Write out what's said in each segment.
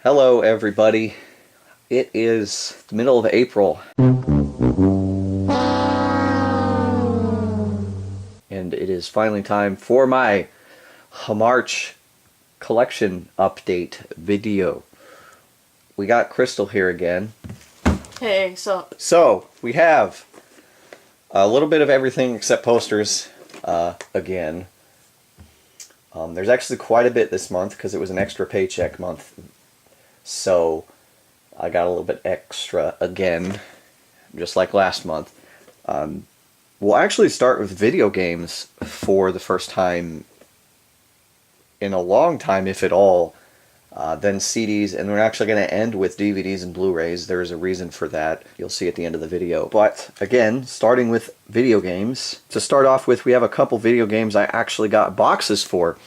Hello, everybody. It is the middle of April, and it is finally time for my March collection update video. We got Crystal here again. Hey, sup? So, we have a little bit of everything except posters again. There's actually quite a bit this month because it was an extra paycheck month. So, I got a little bit extra again, just like last month. We'll actually start with video games for the first time in a long time, if at all. Then CDs, and we're actually going to end with DVDs and Blu-rays. There's a reason for that. You'll see at the end of the video. But again, starting with video games. To start off with, we have a couple video games I actually got boxes for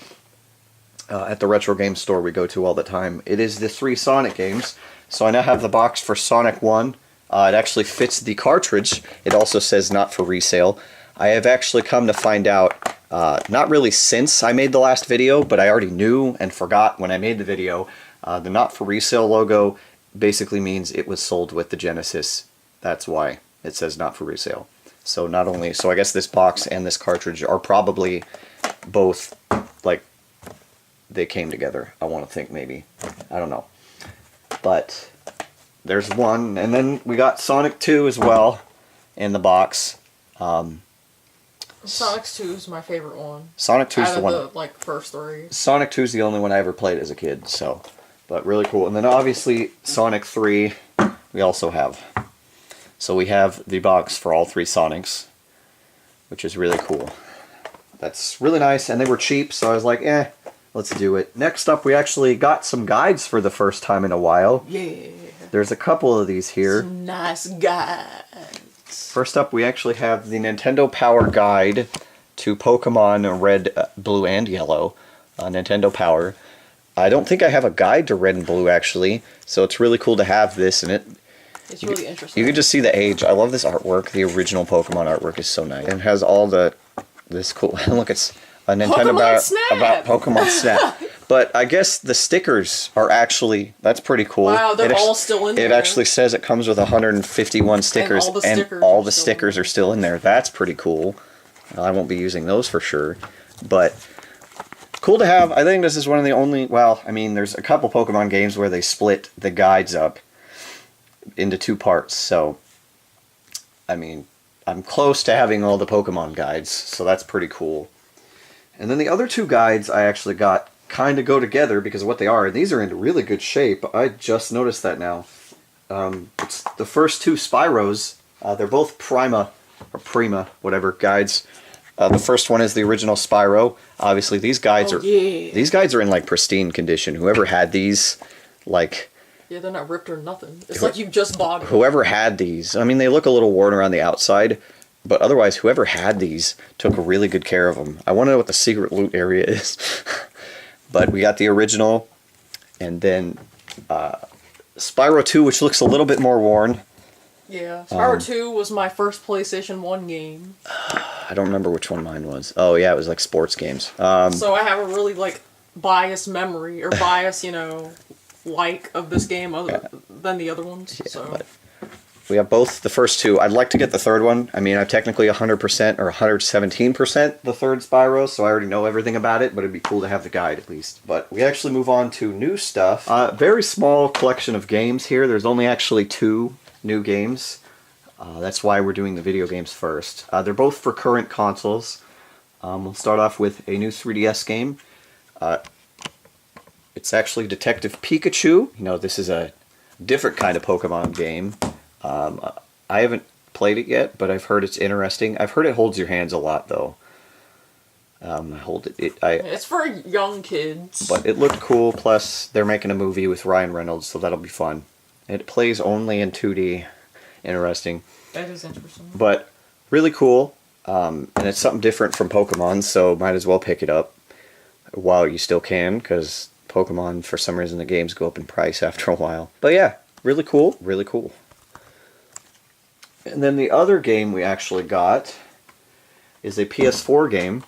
at the retro game store we go to all the time. It is the 3 Sonic games. So I now have the box for Sonic 1. It actually fits the cartridge. It also says not for resale. I have actually come to find out, not really since I made the last video, but I already knew and forgot when I made the video, the not for resale logo basically means it was sold with the Genesis. That's why it says not for resale. So not only, so I guess this box and this cartridge are probably both, like, they came together. I want to think maybe. I don't know. But there's one, and then we got Sonic 2 as well in the box. Sonic 2 is my favorite one. Sonic 2 is the one. Out of the, first 3. Sonic 2 is the only one I ever played as a kid, so. But really cool. And then obviously Sonic 3 we also have. So we have the box for all 3 Sonics, which is really cool. That's really nice, and they were cheap, so I was like, let's do it. Next up, we actually got some guides for the first time in a while. Yeah. There's a couple of these here. Some nice guides. First up, we actually have the Nintendo Power Guide to Pokemon Red, Blue, and Yellow. Nintendo Power. I don't think I have a guide to Red and Blue, actually, so it's really cool to have this, and it's really interesting. You can just see the age. I love this artwork. The original Pokemon artwork is so nice. And it has all this cool... Look, it's a Nintendo about Pokemon Snap. But I guess the stickers are actually... That's pretty cool. Wow, they're all still in there. It actually says it comes with 151 stickers, and all the stickers are still in there. That's pretty cool. I won't be using those for sure. But cool to have. I think this is one of the only... Well, I mean, there's a couple Pokemon games where they split the guides up into 2 parts. So, I mean, I'm close to having all the Pokemon guides, so that's pretty cool. And then the other 2 guides I actually got kind of go together because of what they are. These are in really good shape. I just noticed that now. It's the first 2 Spyros. They're both Prima, whatever, guides. The first one is the original Spyro. Obviously, these guides these guides are in like pristine condition. Whoever had these, like... Yeah, they're not ripped or nothing. It's like you just bought it. Whoever had these, I mean, they look a little worn around the outside, but otherwise, whoever had these took really good care of them. I want to know what the secret loot area is. But we got the original, and then Spyro 2, which looks a little bit more worn. Yeah, Spyro 2 was my first PlayStation 1 game. I don't remember which one mine was. Oh yeah, it was like sports games. So I have a really, biased memory, or bias, of this game other than the other ones. Yeah, so. But we have both the first 2. I'd like to get the third one. I mean, I'm technically 100% or 117% the third Spyro, so I already know everything about it, but it'd be cool to have the guide at least. But we actually move on to new stuff. Very small collection of games here. There's only actually 2 new games. That's why we're doing the video games first. They're both for current consoles. We'll start off with a new 3DS game. It's actually Detective Pikachu. This is a different kind of Pokemon game. I haven't played it yet, but I've heard it's interesting. I've heard it holds your hands a lot, though. It's for young kids. But it looked cool, plus they're making a movie with Ryan Reynolds, so that'll be fun. It plays only in 2D. Interesting. That is interesting. But really cool, and it's something different from Pokemon, so might as well pick it up while you still can, because Pokemon, for some reason, the games go up in price after a while. But yeah, really cool, really cool. And then the other game we actually got is a PS4 game,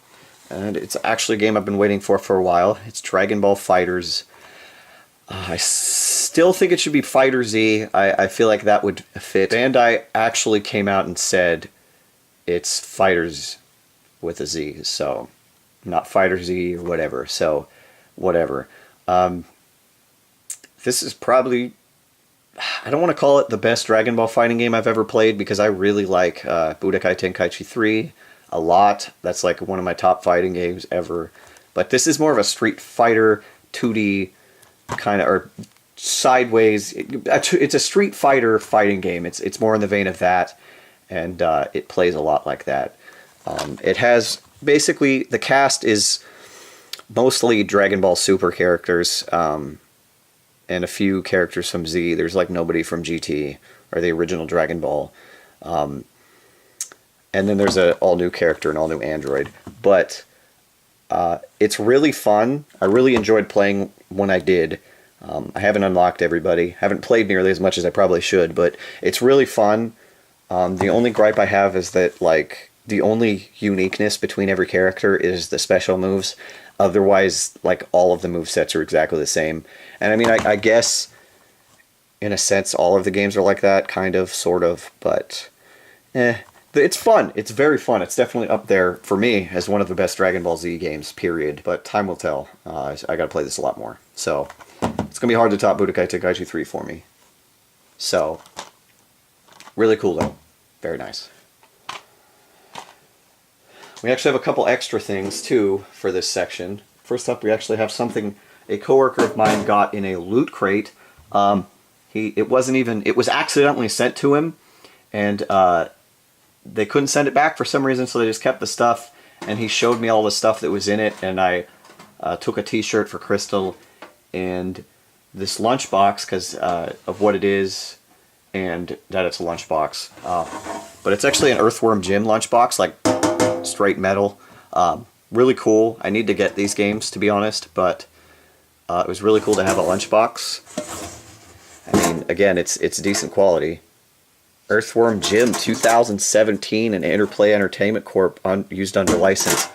and it's actually a game I've been waiting for a while. It's Dragon Ball FighterZ still think it should be Fighter Z. I feel like that would fit. Bandai actually came out and said it's Fighters with a Z, so not Fighter Z or whatever. So whatever. This is probably, I don't want to call it the best Dragon Ball fighting game I've ever played because I really like Budokai Tenkaichi 3 a lot. That's like one of my top fighting games ever. But this is more of a Street Fighter 2D kind of, or sideways. It's a Street Fighter fighting game. It's more in the vein of that, and it plays a lot like that. It has, basically, the cast is mostly Dragon Ball Super characters, and a few characters from Z. There's like nobody from GT or the original Dragon Ball. And then there's an all-new character, an all-new android. But it's really fun. I really enjoyed playing when I did. I haven't unlocked everybody. Haven't played nearly as much as I probably should, but it's really fun. The only gripe I have is that, like, the only uniqueness between every character is the special moves. Otherwise, like, all of the movesets are exactly the same. And I mean, I guess, in a sense, all of the games are like that, kind of, sort of, but it's fun. It's very fun. It's definitely up there, for me, as one of the best Dragon Ball Z games, period. But time will tell. I gotta play this a lot more. So, it's gonna be hard to top Budokai Tenkaichi 3 for me. So, really cool, though. Very nice. We actually have a couple extra things, too, for this section. First up, we actually have something a coworker of mine got in a loot crate. It was accidentally sent to him, and they couldn't send it back for some reason, so they just kept the stuff, and he showed me all the stuff that was in it, and I took a t-shirt for Crystal, and this lunchbox, because of what it is, and that it's a lunchbox. But it's actually an Earthworm Jim lunchbox, like straight metal. Really cool. I need to get these games, to be honest, but it was really cool to have a lunchbox. I mean, again, it's decent quality. Earthworm Jim 2017 and Interplay Entertainment Corp. Used under license.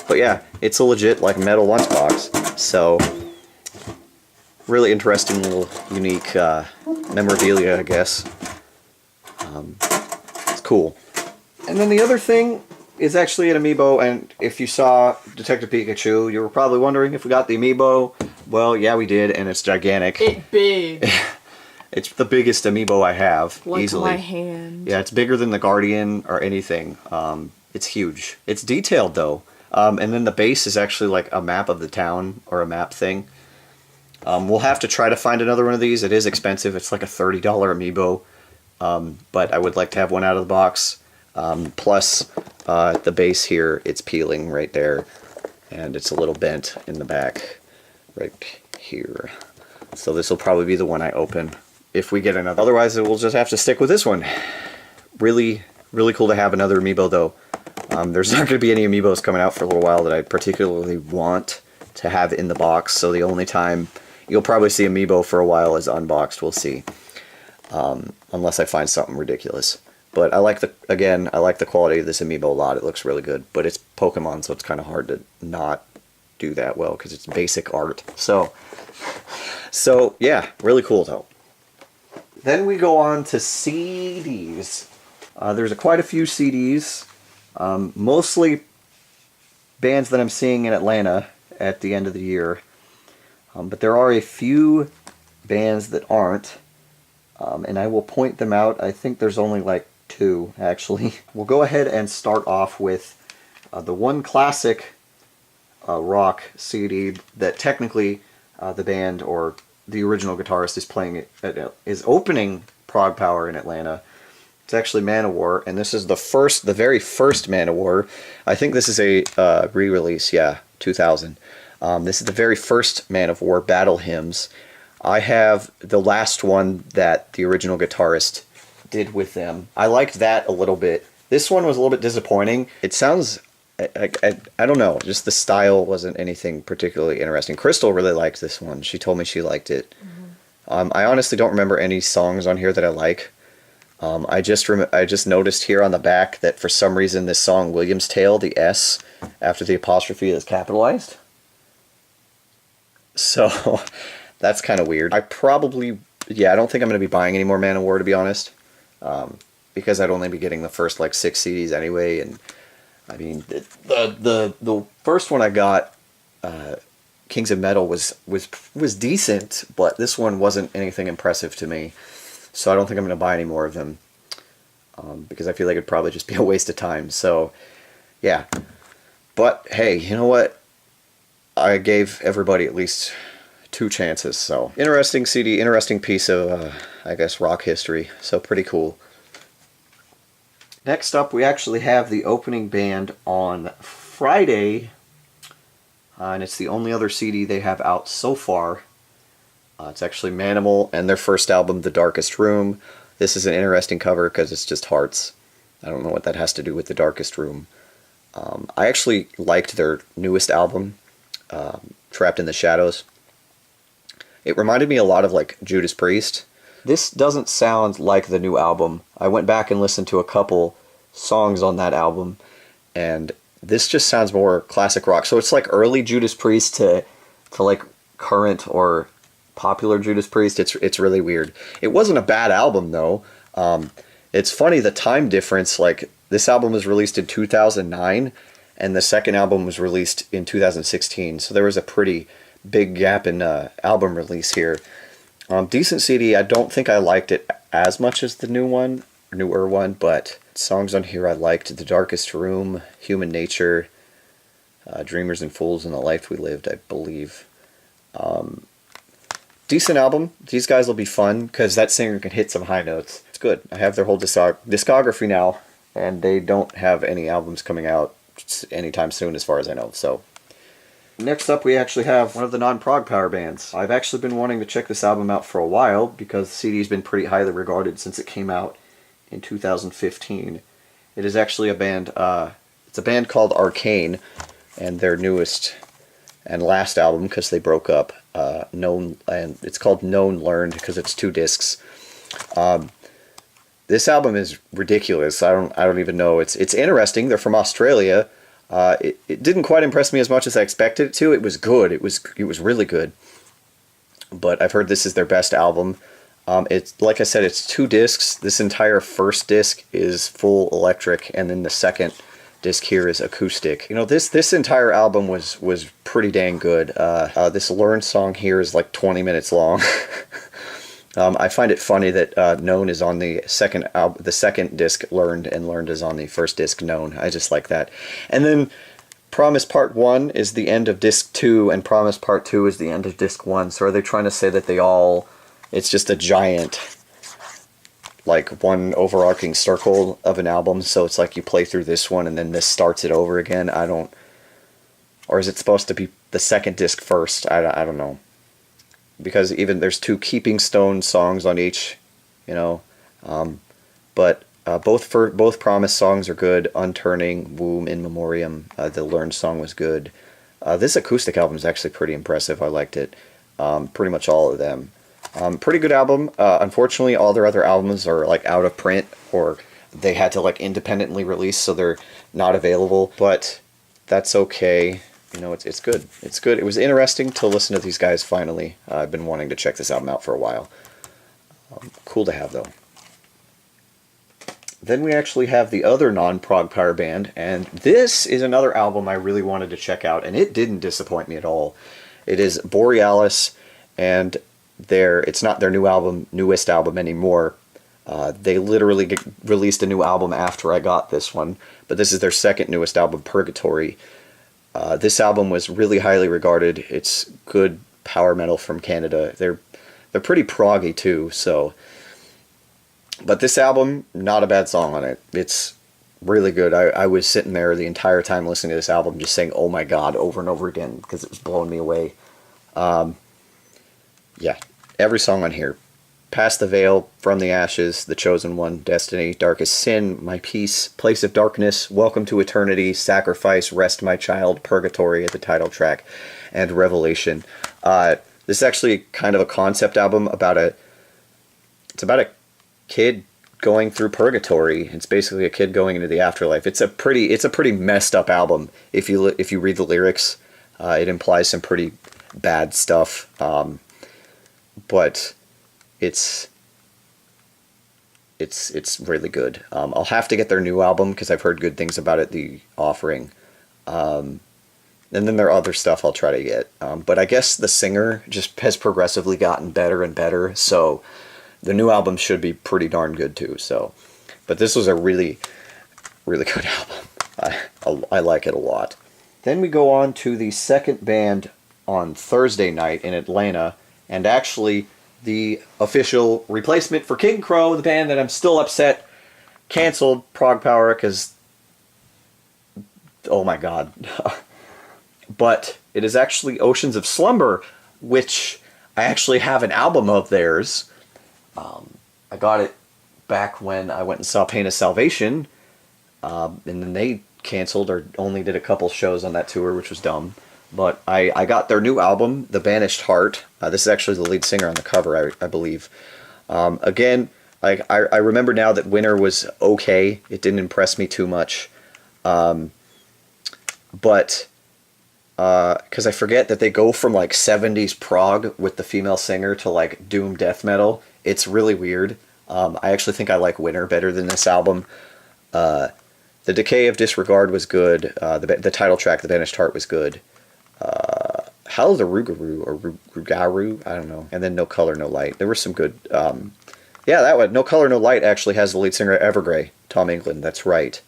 But yeah, it's a legit, like, metal lunchbox. So, really interesting little unique memorabilia, I guess. It's cool. And then the other thing is actually an amiibo, and if you saw Detective Pikachu, you were probably wondering if we got the amiibo. Well, yeah, we did, and it's gigantic. It's big. It's the biggest amiibo I have, like easily. my hand. Yeah, it's bigger than the Guardian or anything. It's huge. It's detailed, though. And then the base is actually like a map of the town, or a map thing. We'll have to try to find another one of these. It is expensive. It's like a $30 amiibo. But I would like to have one out of the box. Plus, the base here, it's peeling right there, and it's a little bent in the back, right here. So this will probably be the one I open, if we get another. Otherwise, we'll just have to stick with this one. Really, really cool to have another amiibo, though. There's not going to be any amiibos coming out for a little while that I particularly want to have in the box, so the only time you'll probably see amiibo for a while is unboxed, we'll see. Unless I find something ridiculous. But I like the quality of this amiibo a lot. It looks really good. But it's Pokemon, so it's kind of hard to not do that well because it's basic art. So yeah, really cool though. Then we go on to CDs. There's quite a few CDs, mostly bands that I'm seeing in Atlanta at the end of the year. But there are a few bands that aren't, and I will point them out. I think there's only like 2, actually. We'll go ahead and start off with the one classic rock CD that technically the band or the original guitarist is playing is opening Prog Power in Atlanta. It's actually Manowar, and this is the very first Manowar. I think this is a re-release, yeah, 2000. This is the very first Manowar Battle Hymns. I have the last one that the original guitarist did with them. I liked that a little bit. This one was a little bit disappointing. It sounds, I don't know, just the style wasn't anything particularly interesting. Crystal really liked this one. She told me she liked it. Mm-hmm. I honestly don't remember any songs on here that I like. I just noticed here on the back that for some reason this song William's Tale, the S after the apostrophe is capitalized. So that's kind of weird. I probably yeah, I don't think I'm going to be buying any more Manowar, to be honest, because I'd only be getting the first like 6 CDs anyway. And I mean, the first one I got, Kings of Metal, was decent, but this one wasn't anything impressive to me. So I don't think I'm going to buy any more of them, because I feel like it'd probably just be a waste of time. So yeah, but hey, you know what? I gave everybody at least 2 chances. So interesting CD, interesting piece of I guess rock history. So pretty cool. Next up, we actually have the opening band on Friday, and it's the only other CD they have out so far. It's actually Manimal and their first album, The Darkest Room. This is an interesting cover because it's just hearts. I don't know what that has to do with The Darkest Room. I actually liked their newest album, Trapped in the Shadows. It reminded me a lot of like Judas Priest. This doesn't sound like the new album. I went back and listened to a couple songs on that album, and this just sounds more classic rock. So it's like early Judas Priest to like current or popular Judas Priest. It's really weird. It wasn't a bad album though. It's funny, the time difference. Like, this album was released in 2009, and the second album was released in 2016. So there was a pretty big gap in album release here. Decent CD. I don't think I liked it as much as the newer one, but songs on here I liked: The Darkest Room, Human Nature, Dreamers and Fools, and The Life We Lived, I believe. Decent album. These guys will be fun because that singer can hit some high notes. It's good. I have their whole discography now, and they don't have any albums coming out anytime soon as far as I know. So next up, we actually have one of the non-prog power bands. I've actually been wanting to check this album out for a while because the CD's been pretty highly regarded since it came out in 2015. It is actually a band, it's a band called Arcane, and their newest and last album, because they broke up, Known, and it's called Known Learned because it's 2 discs. This album is ridiculous. I don't even know. It's interesting. They're from Australia. It didn't quite impress me as much as I expected it to. It was good. It was really good. But I've heard this is their best album. It's, like I said, it's 2 discs. This entire first disc is full electric, and then the second disc here is acoustic. You know, this entire album was pretty dang good. This Learned song here is like 20 minutes long. I find it funny that Known is on the second disc, Learned, and Learned is on the first disc, Known. I just like that. And then Promise Part 1 is the end of disc 2, and Promise Part 2 is the end of disc 1. So are they trying to say that it's just a giant, like, one overarching circle of an album? So it's like you play through this one and then this starts it over again? Or is it supposed to be the second disc first? I don't know. Because even there's 2 Keeping Stone songs on each, you know. But both Promise songs are good. Unturning, Womb, In Memoriam, the Learned song was good. This acoustic album is actually pretty impressive. I liked it. Pretty much all of them. Pretty good album. Unfortunately, all their other albums are like out of print, or they had to like independently release, so they're not available. But that's okay. You know, it's good. It's good. It was interesting to listen to these guys finally. I've been wanting to check this album out for a while. Cool to have, though. Then we actually have the other non-prog power band, and this is another album I really wanted to check out, and it didn't disappoint me at all. It is Borealis, and it's not their newest album anymore. They literally released a new album after I got this one, but this is their second newest album, Purgatory. This album was really highly regarded. It's good power metal from Canada. They're pretty proggy too, so. But this album, not a bad song on it. It's really good. I was sitting there the entire time listening to this album just saying, oh my god, over and over again, because it was blowing me away. Yeah, every song on here. Past the Veil, From the Ashes, The Chosen One, Destiny, Darkest Sin, My Peace, Place of Darkness, Welcome to Eternity, Sacrifice, Rest My Child, Purgatory at the title track, and Revelation. This is actually kind of a concept album about a kid going through purgatory. It's basically a kid going into the afterlife. It's a pretty messed up album. If you read the lyrics, it implies some pretty bad stuff. But it's really good. I'll have to get their new album because I've heard good things about it. The Offering, and then their other stuff I'll try to get. But I guess the singer just has progressively gotten better and better. So the new album should be pretty darn good too. So, but this was a really, really good album. I like it a lot. Then we go on to the second band on Thursday night in Atlanta, and actually the official replacement for King Crow, the band that I'm still upset canceled ProgPower because, oh my god. But it is actually Oceans of Slumber, which I actually have an album of theirs. I got it back when I went and saw Pain of Salvation, and then they canceled or only did a couple shows on that tour, which was dumb. But I got their new album, The Banished Heart. This is actually the lead singer on the cover, I believe. Again, I remember now that Winter was okay. It didn't impress me too much. But because I forget that they go from like 70s prog with the female singer to like doom death metal. It's really weird. I actually think I like Winter better than this album. The Decay of Disregard was good. The title track, The Banished Heart, was good. Howl of the Rougarou, or Rougarou, I don't know. And then No Color, No Light. There were some good... yeah, that one. No Color, No Light actually has the lead singer Evergrey, Tom England, that's right.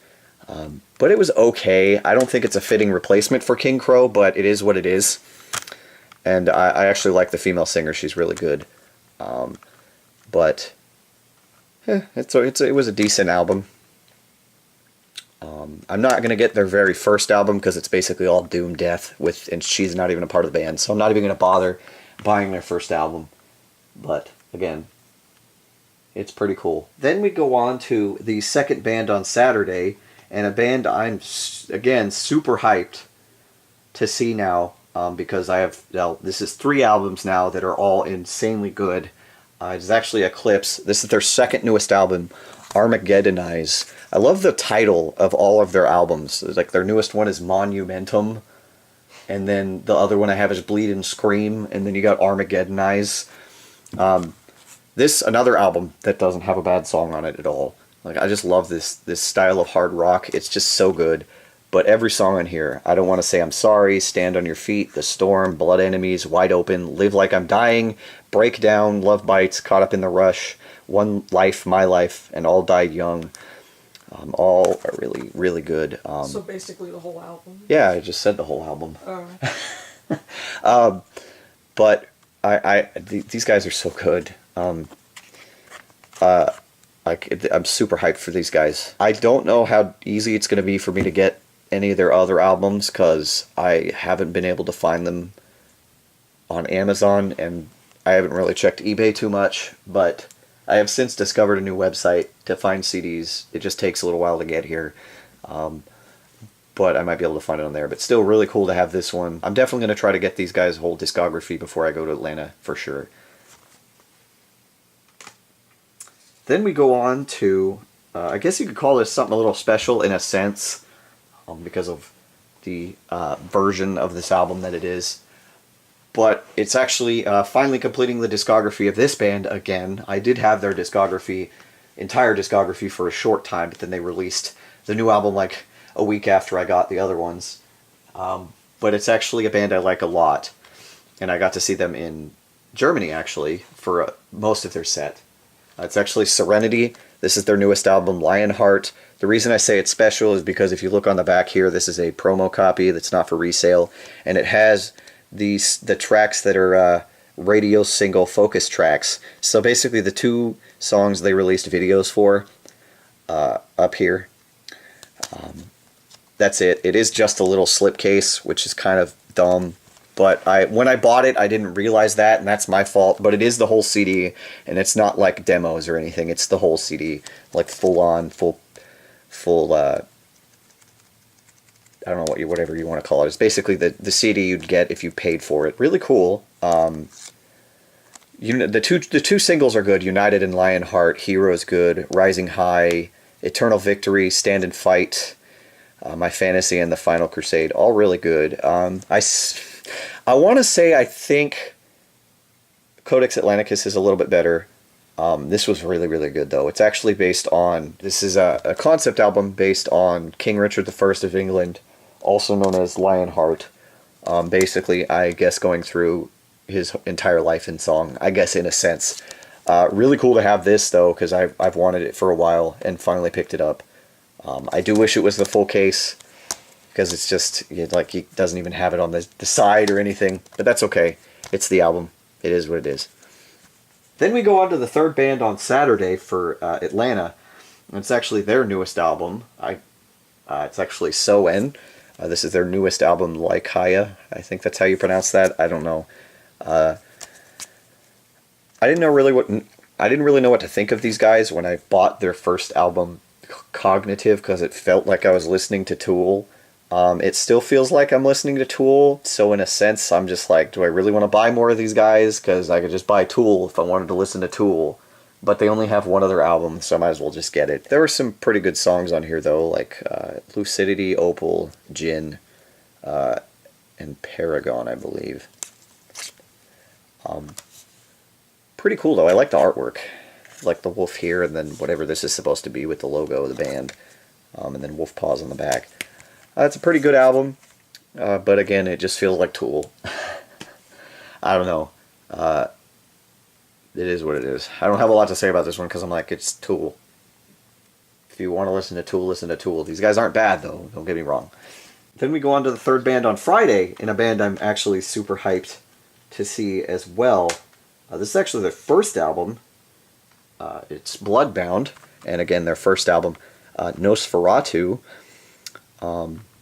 But it was okay. I don't think it's a fitting replacement for King Crow, but it is what it is. And I actually like the female singer. She's really good. But it was a decent album. I'm not going to get their very first album because it's basically all doom death, and she's not even a part of the band. So I'm not even going to bother buying their first album. But, again, it's pretty cool. Then we go on to the second band on Saturday, and a band I'm, again, super hyped to see now, because this is 3 albums now that are all insanely good. It's actually Eclipse. This is their second newest album, Armageddonize. I love the title of all of their albums. Like their newest one is Monumentum, and then the other one I have is Bleed and Scream, and then you got Armageddonize. This another album that doesn't have a bad song on it at all. Like I just love this style of hard rock. It's just so good. But every song on here, I Don't Want to Say I'm Sorry, Stand on Your Feet, The Storm, Blood Enemies, Wide Open, Live Like I'm Dying, Breakdown, Love Bites, Caught Up in the Rush, One Life, My Life, and All Died Young. All are really, really good. So basically the whole album? Yeah, I just said the whole album. Oh. But these guys are so good. I'm super hyped for these guys. I don't know how easy it's going to be for me to get any of their other albums because I haven't been able to find them on Amazon, and I haven't really checked eBay too much, but I have since discovered a new website to find CDs. It just takes a little while to get here, but I might be able to find it on there. But still really cool to have this one. I'm definitely going to try to get these guys' whole discography before I go to Atlanta, for sure. Then we go on to, I guess you could call this something a little special in a sense, because of the version of this album that it is. But it's actually finally completing the discography of this band again. I did have their entire discography for a short time, but then they released the new album like a week after I got the other ones. But it's actually a band I like a lot. And I got to see them in Germany, actually, for most of their set. It's actually Serenity. This is their newest album, Lionheart. The reason I say it's special is because if you look on the back here, this is a promo copy that's not for resale. And it has the tracks that are radio single focus tracks. So basically the 2 songs they released videos for up here. That's it. It is just a little slipcase, which is kind of dumb. But when I bought it, I didn't realize that, and that's my fault. But it is the whole CD, and it's not like demos or anything. It's the whole CD, like full I don't know whatever you want to call it. It's basically the CD you'd get if you paid for it. Really cool. The two singles are good. United and Lionheart. Hero is good. Rising High. Eternal Victory. Stand and Fight. My Fantasy and The Final Crusade. All really good. I want to say I think Codex Atlanticus is a little bit better. This was really, really good, though. It's actually based on, this is a concept album based on King Richard I of England, also known as Lionheart. Basically, I guess going through his entire life in song, I guess in a sense. Really cool to have this, though, because I've wanted it for a while and finally picked it up. I do wish it was the full case, because it's just, like, he doesn't even have it on the side or anything, but that's okay. It's the album. It is what it is. Then we go on to the third band on Saturday for Atlanta. And it's actually their newest album. It's actually Soen. This is their newest album, Laikaya. I think that's how you pronounce that. I don't know. I didn't really know what to think of these guys when I bought their first album, Cognitive, because it felt like I was listening to Tool. It still feels like I'm listening to Tool, so in a sense, I'm just like, do I really want to buy more of these guys? Because I could just buy Tool if I wanted to listen to Tool. But they only have one other album, so I might as well just get it. There were some pretty good songs on here, though, like Lucidity, Opal, Jinn, and Paragon, I believe. Pretty cool, though. I like the artwork. I like the wolf here, and then whatever this is supposed to be with the logo of the band. And then wolf paws on the back. It's a pretty good album, but again, it just feels like Tool. I don't know. It is what it is. I don't have a lot to say about this one because I'm like, it's Tool. If you want to listen to Tool, listen to Tool. These guys aren't bad, though. Don't get me wrong. Then we go on to the third band on Friday, in a band I'm actually super hyped to see as well. This is actually their first album. It's Bloodbound, and again, their first album, Nosferatu.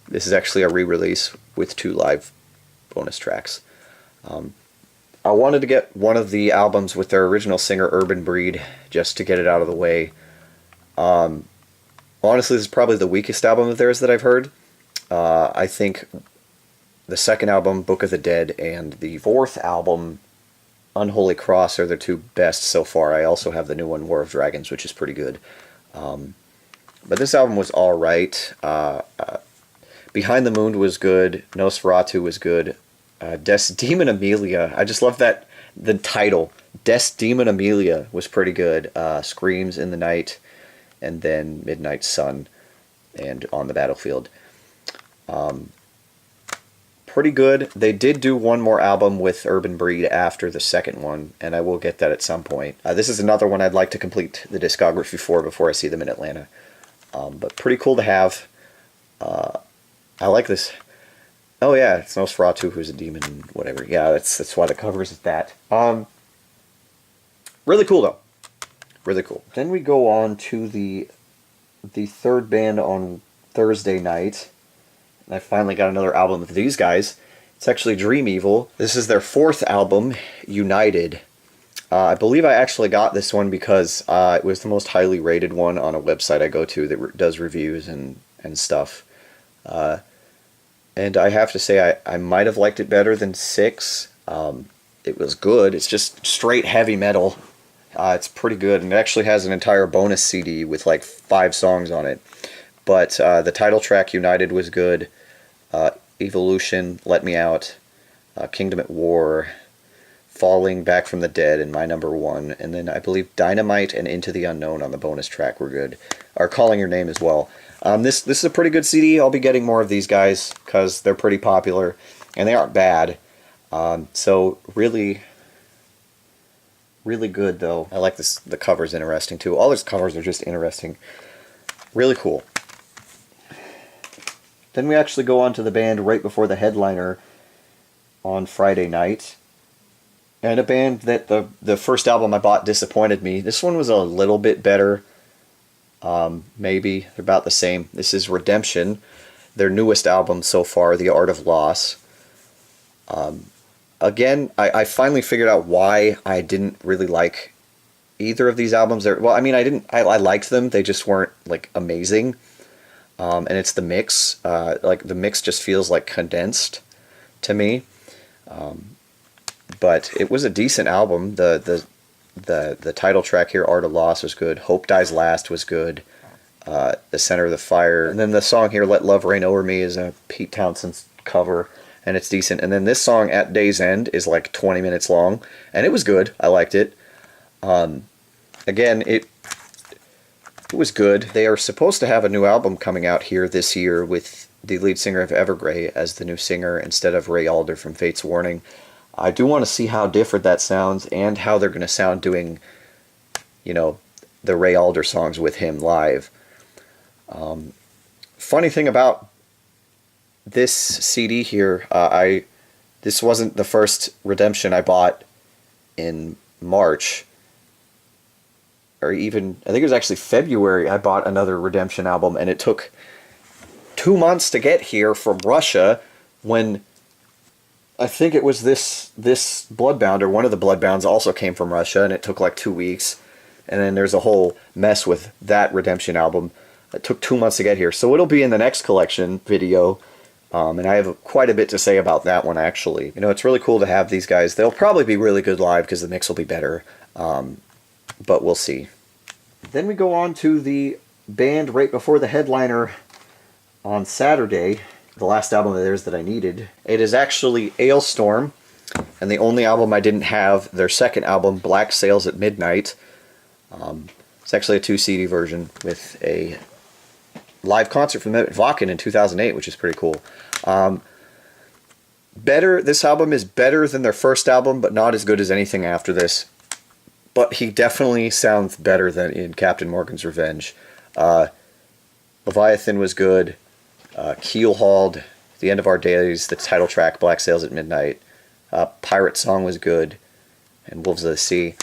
This is actually a re-release with 2 live bonus tracks. I wanted to get one of the albums with their original singer, Urban Breed, just to get it out of the way. Honestly, this is probably the weakest album of theirs that I've heard. I think the second album, Book of the Dead, and the fourth album, Unholy Cross, are their 2 best so far. I also have the new one, War of Dragons, which is pretty good. But this album was alright. Behind the Moon was good. Nosferatu was good. Des Demon Amelia. I just love that, the title. Des Demon Amelia was pretty good. Screams in the Night, and then Midnight Sun, and On the Battlefield. Pretty good. They did do one more album with Urban Breed after the second one, and I will get that at some point. This is another one I'd like to complete the discography for before I see them in Atlanta. But pretty cool to have. I like this. Oh yeah, it's Nosferatu, who's a demon, and whatever. Yeah, that's why the cover is that. Really cool though. Really cool. Then we go on to the third band on Thursday night. And I finally got another album of these guys. It's actually Dream Evil. This is their fourth album, United. I believe I actually got this one because it was the most highly rated one on a website I go to that does reviews and stuff. And I have to say, I might have liked it better than 6. It was good. It's just straight heavy metal. It's pretty good, and it actually has an entire bonus CD with like 5 songs on it. But the title track, United, was good. Evolution, Let Me Out, Kingdom at War, Falling, Back from the Dead, and My Number 1. And then I believe Dynamite and Into the Unknown on the bonus track were good. Or Calling Your Name as well. This is a pretty good CD. I'll be getting more of these guys because they're pretty popular. And they aren't bad. So really, really good though. I like this. The cover's interesting too. All his covers are just interesting. Really cool. Then we actually go on to the band right before the headliner on Friday night. And a band that the first album I bought disappointed me. This one was a little bit better. Maybe. They're about the same. This is Redemption. Their newest album so far, The Art of Loss. Again, I finally figured out why I didn't really like either of these albums. Well, I mean, I liked them. They just weren't, like, amazing. And it's the mix. Like, the mix just feels, like, condensed to me. But it was a decent album. The title track here, Art of Loss, was good. Hope Dies Last was good. The Center of the Fire. And then the song here, Let Love Reign Over Me, is a Pete Townsend cover. And it's decent. And then this song, At Day's End, is like 20 minutes long. And it was good. I liked it. again, it was good. They are supposed to have a new album coming out here this year with the lead singer of Evergrey as the new singer instead of Ray Alder from Fate's Warning. I do want to see how different that sounds and how they're going to sound doing, you know, the Ray Alder songs with him live. Funny thing about this CD here, this wasn't the first Redemption I bought in March. Or even, I think it was actually February, I bought another Redemption album, and it took 2 months to get here from Russia when I think it was this Bloodbound, or one of the Bloodbounds also came from Russia, and it took like 2 weeks. And then there's a whole mess with that Redemption album. It took 2 months to get here. So it'll be in the next collection video, and I have quite a bit to say about that one, actually. You know, it's really cool to have these guys. They'll probably be really good live because the mix will be better. But we'll see. Then we go on to the band right before the headliner on Saturday, the last album of theirs that I needed. It is actually Alestorm, and the only album I didn't have, their second album, Black Sails at Midnight. It's actually a 2 CD version with a live concert from them at Wacken in 2008, which is pretty cool. This album is better than their first album, but not as good as anything after this. But he definitely sounds better than in Captain Morgan's Revenge. Leviathan was good. Keelhauled, The End of Our Days, the title track, Black Sails at Midnight. Pirate Song was good. And Wolves of the Sea.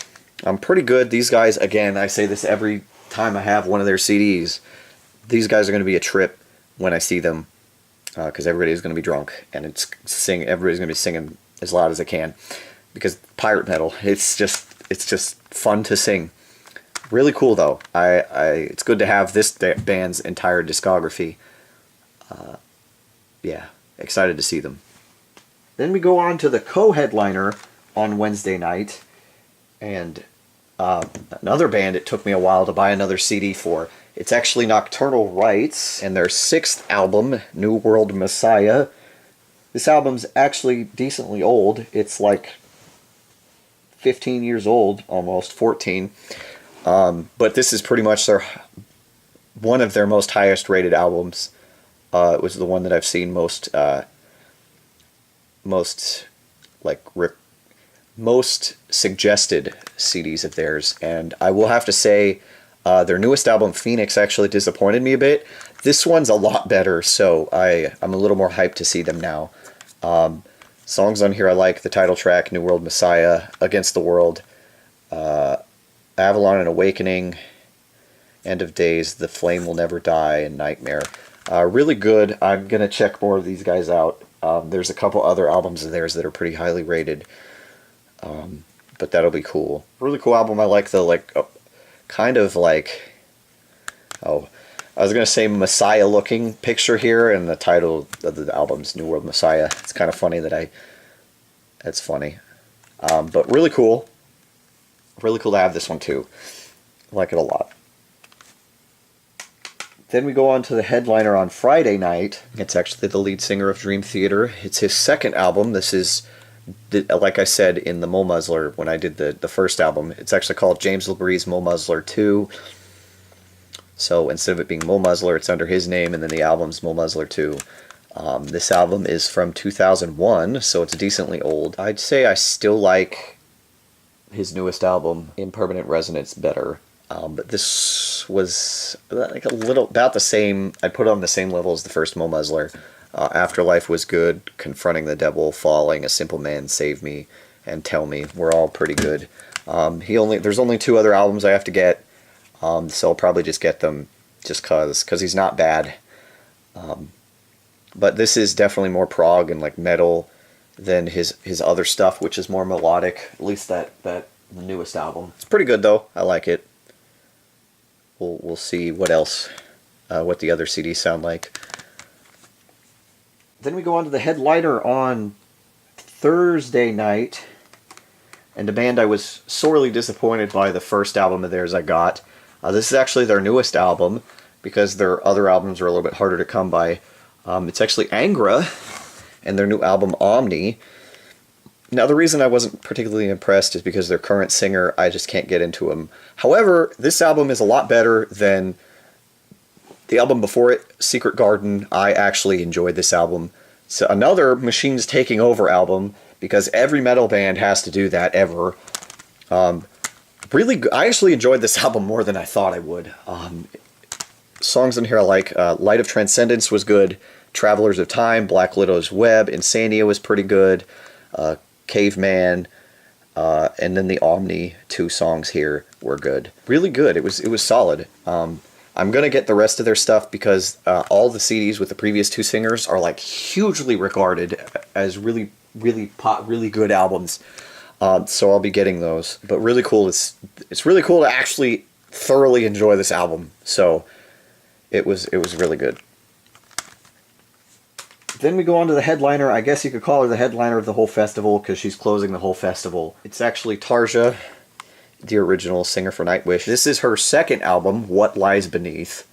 Pretty good. These guys, again, I say this every time I have one of their CDs. These guys are going to be a trip when I see them. Because everybody's going to be drunk. And everybody's going to be singing as loud as they can. Because pirate metal, it's just fun to sing. Really cool though. It's good to have this band's entire discography. Yeah, excited to see them. Then we go on to the co-headliner on Wednesday night, and another band it took me a while to buy another CD for. It's actually Nocturnal Rites and their 6th album, New World Messiah. This album's actually decently old. It's like 15 years old, almost 14. But this is pretty much one of their most highest rated albums. It was the one that I've seen most suggested CDs of theirs. And I will have to say, their newest album, Phoenix, actually disappointed me a bit. This one's a lot better, so I'm a little more hyped to see them now. Songs on here I like: the title track, New World Messiah, Against the World, Avalon and Awakening, End of Days, The Flame Will Never Die, and Nightmare. Really good. I'm going to check more of these guys out. There's a couple other albums of theirs that are pretty highly rated, but that'll be cool. Really cool album. I like the, I was going to say Messiah-looking picture here, and the title of the album's New World Messiah. It's kind of funny that's funny. But really cool. Really cool to have this one, too. I like it a lot. Then we go on to the headliner on Friday night. It's actually the lead singer of Dream Theater. It's his second album. This is, like I said in the Mo Muzzler, when I did the first album, it's actually called James LaBrie's Mo Muzzler 2. So instead of it being Mo Muzzler, it's under his name, and then the album's Mo Muzzler 2. This album is from 2001, so it's decently old. I'd say I still like his newest album, Impermanent Resonance, better. But this was like about the same. I'd put it on the same level as the first Mo Muzzler. Afterlife was good. Confronting the Devil, Falling, A Simple Man, Save Me, and Tell Me were all pretty good. There's only 2 other albums I have to get. So I'll probably just get them just because he's not bad. But this is definitely more prog and like metal than his other stuff, which is more melodic. At least the newest album. It's pretty good though. I like it. We'll see what else, what the other CDs sound like. Then we go on to the headliner on Thursday night, and a band I was sorely disappointed by the first album of theirs I got. This is actually their newest album, because their other albums are a little bit harder to come by. It's actually Angra, and their new album Omni. Now, the reason I wasn't particularly impressed is because their current singer, I just can't get into him. However, this album is a lot better than the album before it, Secret Garden. I actually enjoyed this album. So another Machines Taking Over album, because every metal band has to do that ever. Really, I actually enjoyed this album more than I thought I would. Songs in here I like. Light of Transcendence was good. Travelers of Time, Black Widow's Web, Insania was pretty good. Caveman, and then the Omni, 2 songs here were good. Really good. It was solid. I'm gonna get the rest of their stuff because all the CDs with the previous 2 singers are like hugely regarded as really good albums. So I'll be getting those. But really cool. It's really cool to actually thoroughly enjoy this album. So it was really good. Then we go on to the headliner. I guess you could call her the headliner of the whole festival because she's closing the whole festival. It's actually Tarja, the original singer for Nightwish. This is her second album, What Lies Beneath.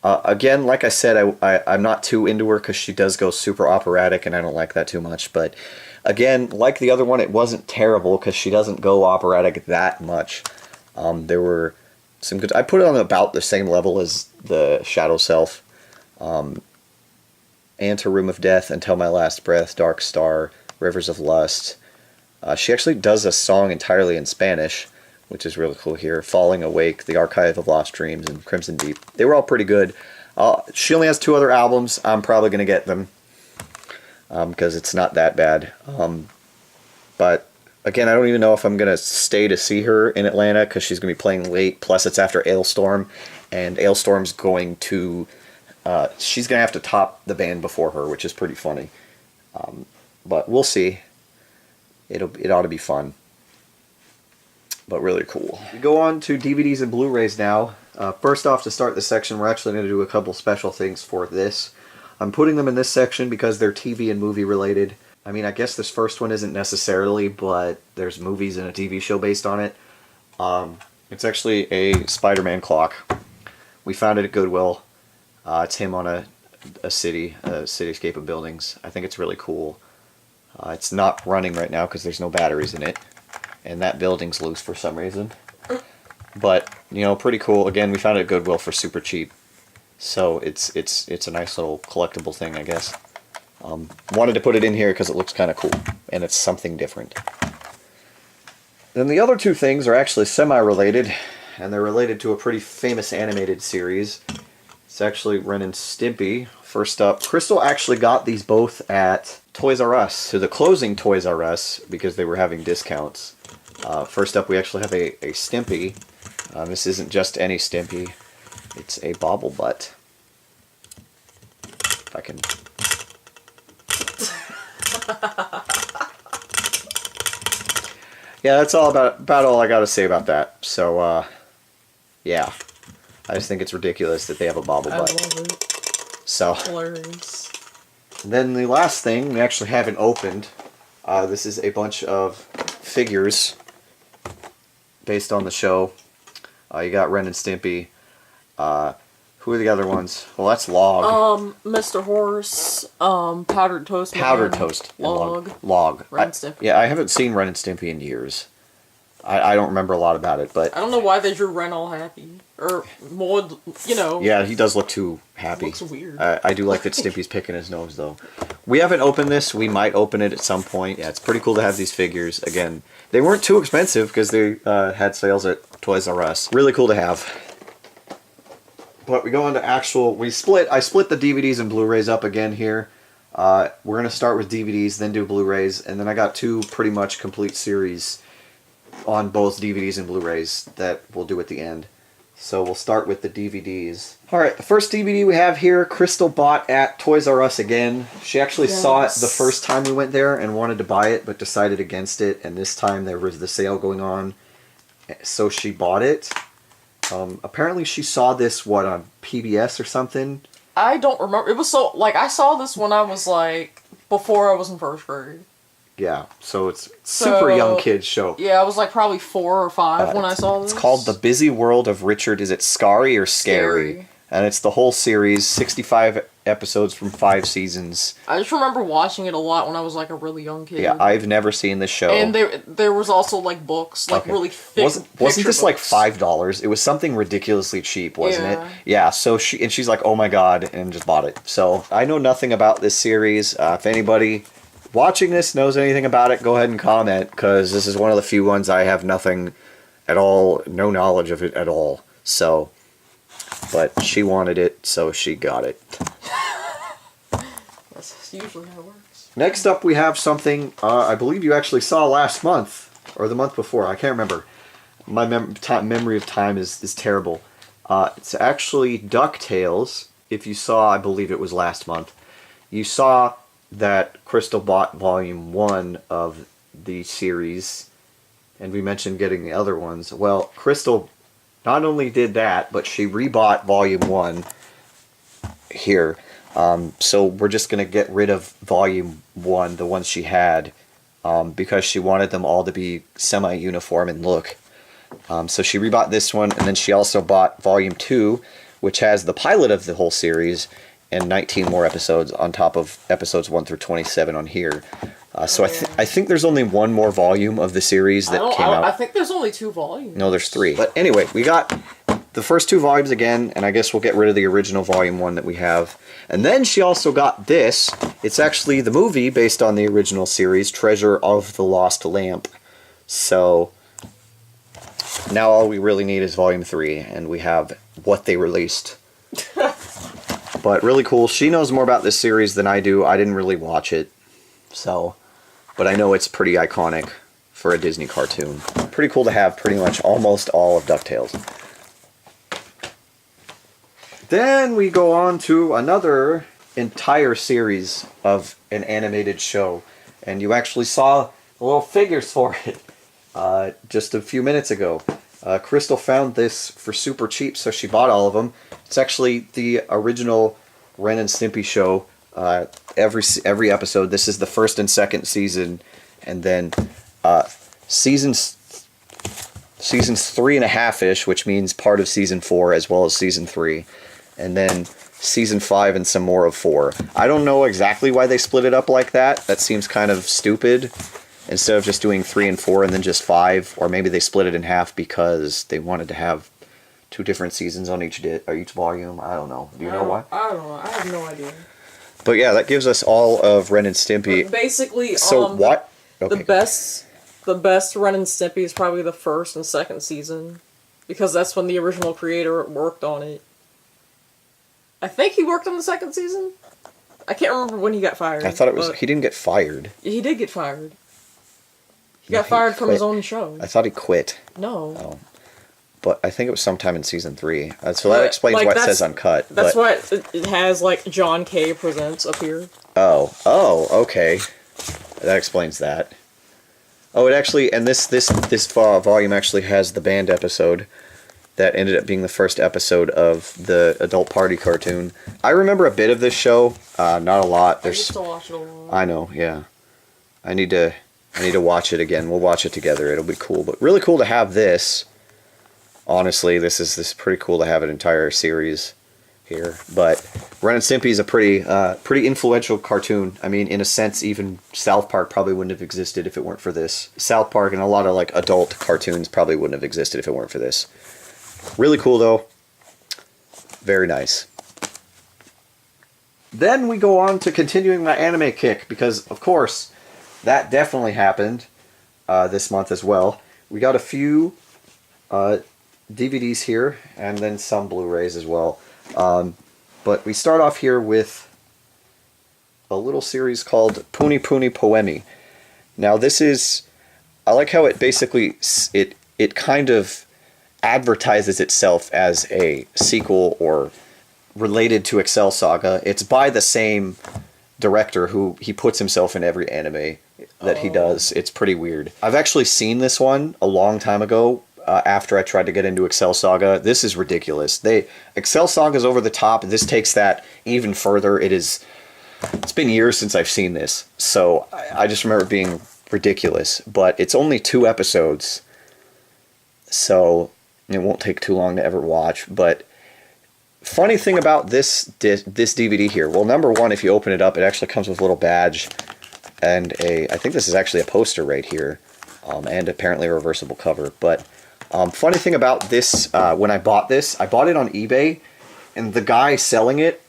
Again, like I said, I'm not too into her because she does go super operatic and I don't like that too much. But again, like the other one, it wasn't terrible because she doesn't go operatic that much. There were some good... I put it on about the same level as the Shadow Self. Ante Room of Death, Until My Last Breath, Dark Star, Rivers of Lust. She actually does a song entirely in Spanish, which is really cool here. Falling Awake, The Archive of Lost Dreams, and Crimson Deep. They were all pretty good. She only has 2 other albums. I'm probably going to get them because it's not that bad. But again, I don't even know if I'm going to stay to see her in Atlanta because she's going to be playing late. Plus, it's after Ailstorm, and Ailstorm's going to... she's going to have to top the band before her, which is pretty funny. But we'll see. It ought to be fun. But really cool. We go on to DVDs and Blu-rays now. First off, to start this section, we're actually going to do a couple special things for this. I'm putting them in this section because they're TV and movie related. I mean, I guess this first one isn't necessarily, but there's movies and a TV show based on it. It's actually a Spider-Man clock. We found it at Goodwill. It's him on a cityscape of buildings. I think it's really cool. It's not running right now because there's no batteries in it. And that building's loose for some reason. But, you know, pretty cool. Again, we found it at Goodwill for super cheap. So it's a nice little collectible thing, I guess. Wanted to put it in here because it looks kind of cool. And it's something different. Then the other 2 things are actually semi-related. And they're related to a pretty famous animated series. It's actually Ren and Stimpy. First up, Crystal actually got these both at Toys R Us. To the closing Toys R Us, because they were having discounts. First up, we actually have a Stimpy. This isn't just any Stimpy. It's a Bobble Butt. If I can... Yeah, that's all about all I got to say about that. So, yeah. I just think it's ridiculous that they have a Bobble Butt. I love it. So. Hilarious. Then the last thing, we actually haven't opened. This is a bunch of figures based on the show. You got Ren and Stimpy. Who are the other ones? Well, that's Log. Mr. Horse, Powdered Toast Man, Powdered Toast. And Log. Ren and Stimpy. Yeah, I haven't seen Ren and Stimpy in years. I don't remember a lot about it, but... I don't know why they drew Ren all happy. Or more, you know... Yeah, he does look too happy. Looks weird. I do like that Stimpy's picking his nose, though. We haven't opened this. We might open it at some point. Yeah, it's pretty cool to have these figures. Again, they weren't too expensive because they had sales at Toys R Us. Really cool to have. But we go on to actual... I split the DVDs and Blu-rays up again here. We're going to start with DVDs, then do Blu-rays, and then I got 2 pretty much complete series on both DVDs and Blu-rays that we'll do at the end. So we'll start with the DVDs. Alright, the first DVD we have here, Crystal bought at Toys R Us again. She actually saw it the first time we went there and wanted to buy it, but decided against it, and this time there was the sale going on, so she bought it. Apparently she saw this, on PBS or something? I don't remember. It was so, I saw this when I was, before I was in 1st grade. Yeah, so it's super young kids show. Yeah, I was probably 4 or 5 when I saw this. It's called The Busy World of Richard. Is it Scary or Scary? and it's the whole series, 65 episodes from 5 seasons. I just remember watching it a lot when I was like a really young kid. Yeah, I've never seen this show. And there was also like books, like Okay. really thick. Wasn't this like books. $5? It was something ridiculously cheap, wasn't Yeah. it? Yeah. So she's like, oh my god, and just bought it. So I know nothing about this series. If anybody watching this knows anything about it, go ahead and comment, because this is one of the few ones I have nothing at all, no knowledge of it at all. So, but she wanted it, so she got it. That's usually how it works. Next up, we have something I believe you actually saw last month, or the month before. I can't remember. My memory of time is terrible. It's actually DuckTales. If you saw, I believe it was last month, you saw that Crystal bought Volume 1 of the series, and we mentioned getting the other ones. Well, Crystal not only did that, but she rebought Volume 1 here. So we're just going to get rid of Volume 1, the ones she had, because she wanted them all to be semi-uniform in look. So she rebought this one, and then she also bought Volume 2, which has the pilot of the whole series, and 19 more episodes on top of episodes 1 through 27 on here. So I think there's only one more volume of the series that came out. I think there's only 2 volumes. No, there's 3. But anyway, we got the first 2 volumes again, and I guess we'll get rid of the original Volume 1 that we have. And then she also got this. It's actually the movie based on the original series, Treasure of the Lost Lamp. So now all we really need is Volume 3, and we have what they released. But really cool. She knows more about this series than I do. I didn't really watch it, so, but I know it's pretty iconic for a Disney cartoon. Pretty cool to have pretty much almost all of DuckTales. Then we go on to another entire series of an animated show, and you actually saw the little figures for it just a few minutes ago. Crystal found this for super cheap, so she bought all of them. It's actually the original Ren and Stimpy show. Every episode. This is the first and second season, and then seasons 3.5-ish, which means part of season 4 as well as season 3, and then season 5 and some more of 4. I don't know exactly why they split it up like that. That seems kind of stupid. Instead of just doing 3 and 4 and then just 5, or maybe they split it in half because they wanted to have 2 different seasons on each volume. I don't know. Do you know why? I don't know. I have no idea. But yeah, that gives us all of Ren and Stimpy. But basically, So what? Okay. The best Ren and Stimpy is probably the first and second season, because that's when the original creator worked on it. I think he worked on the second season. I can't remember when he got fired. I thought it was he didn't get fired. He did get fired. He No, got fired from his quit. own show. I thought he quit. No. Oh. But I think it was sometime in season 3. So that explains like, why it that's- says uncut. That's but, why it has like John K. Presents up here. Oh, okay. That explains that. Oh, it actually, and this volume actually has the band episode that ended up being the first episode of the adult party cartoon. I remember a bit of this show, not a lot. I used to watch it a lot. I know, yeah. I need to watch it again. We'll watch it together. It'll be cool. But really cool to have this. Honestly, this is pretty cool to have an entire series here. But Ren and Stimpy is a pretty influential cartoon. I mean, in a sense, even South Park probably wouldn't have existed if it weren't for this. South Park and a lot of like adult cartoons probably wouldn't have existed if it weren't for this. Really cool though. Very nice. Then we go on to continuing my anime kick, because of course that definitely happened this month as well. We got a few DVDs here, and then some Blu-rays as well. But we start off here with a little series called Puni Puni Poemi. Now this is, I like how it basically, it kind of advertises itself as a sequel or related to Excel Saga. It's by the same director who he puts himself in every anime that he does. It's pretty weird. I've actually seen this one a long time ago after I tried to get into Excel Saga. This is ridiculous. Excel Saga's over the top. This takes that even further. It's been years since I've seen this, so I just remember it being ridiculous. But it's only 2 episodes, so it won't take too long to ever watch. But funny thing about this DVD here. Well, number one, if you open it up, it actually comes with a little badge and I think this is actually a poster right here, and apparently a reversible cover. But funny thing about this, when I bought this, I bought it on eBay, and the guy selling it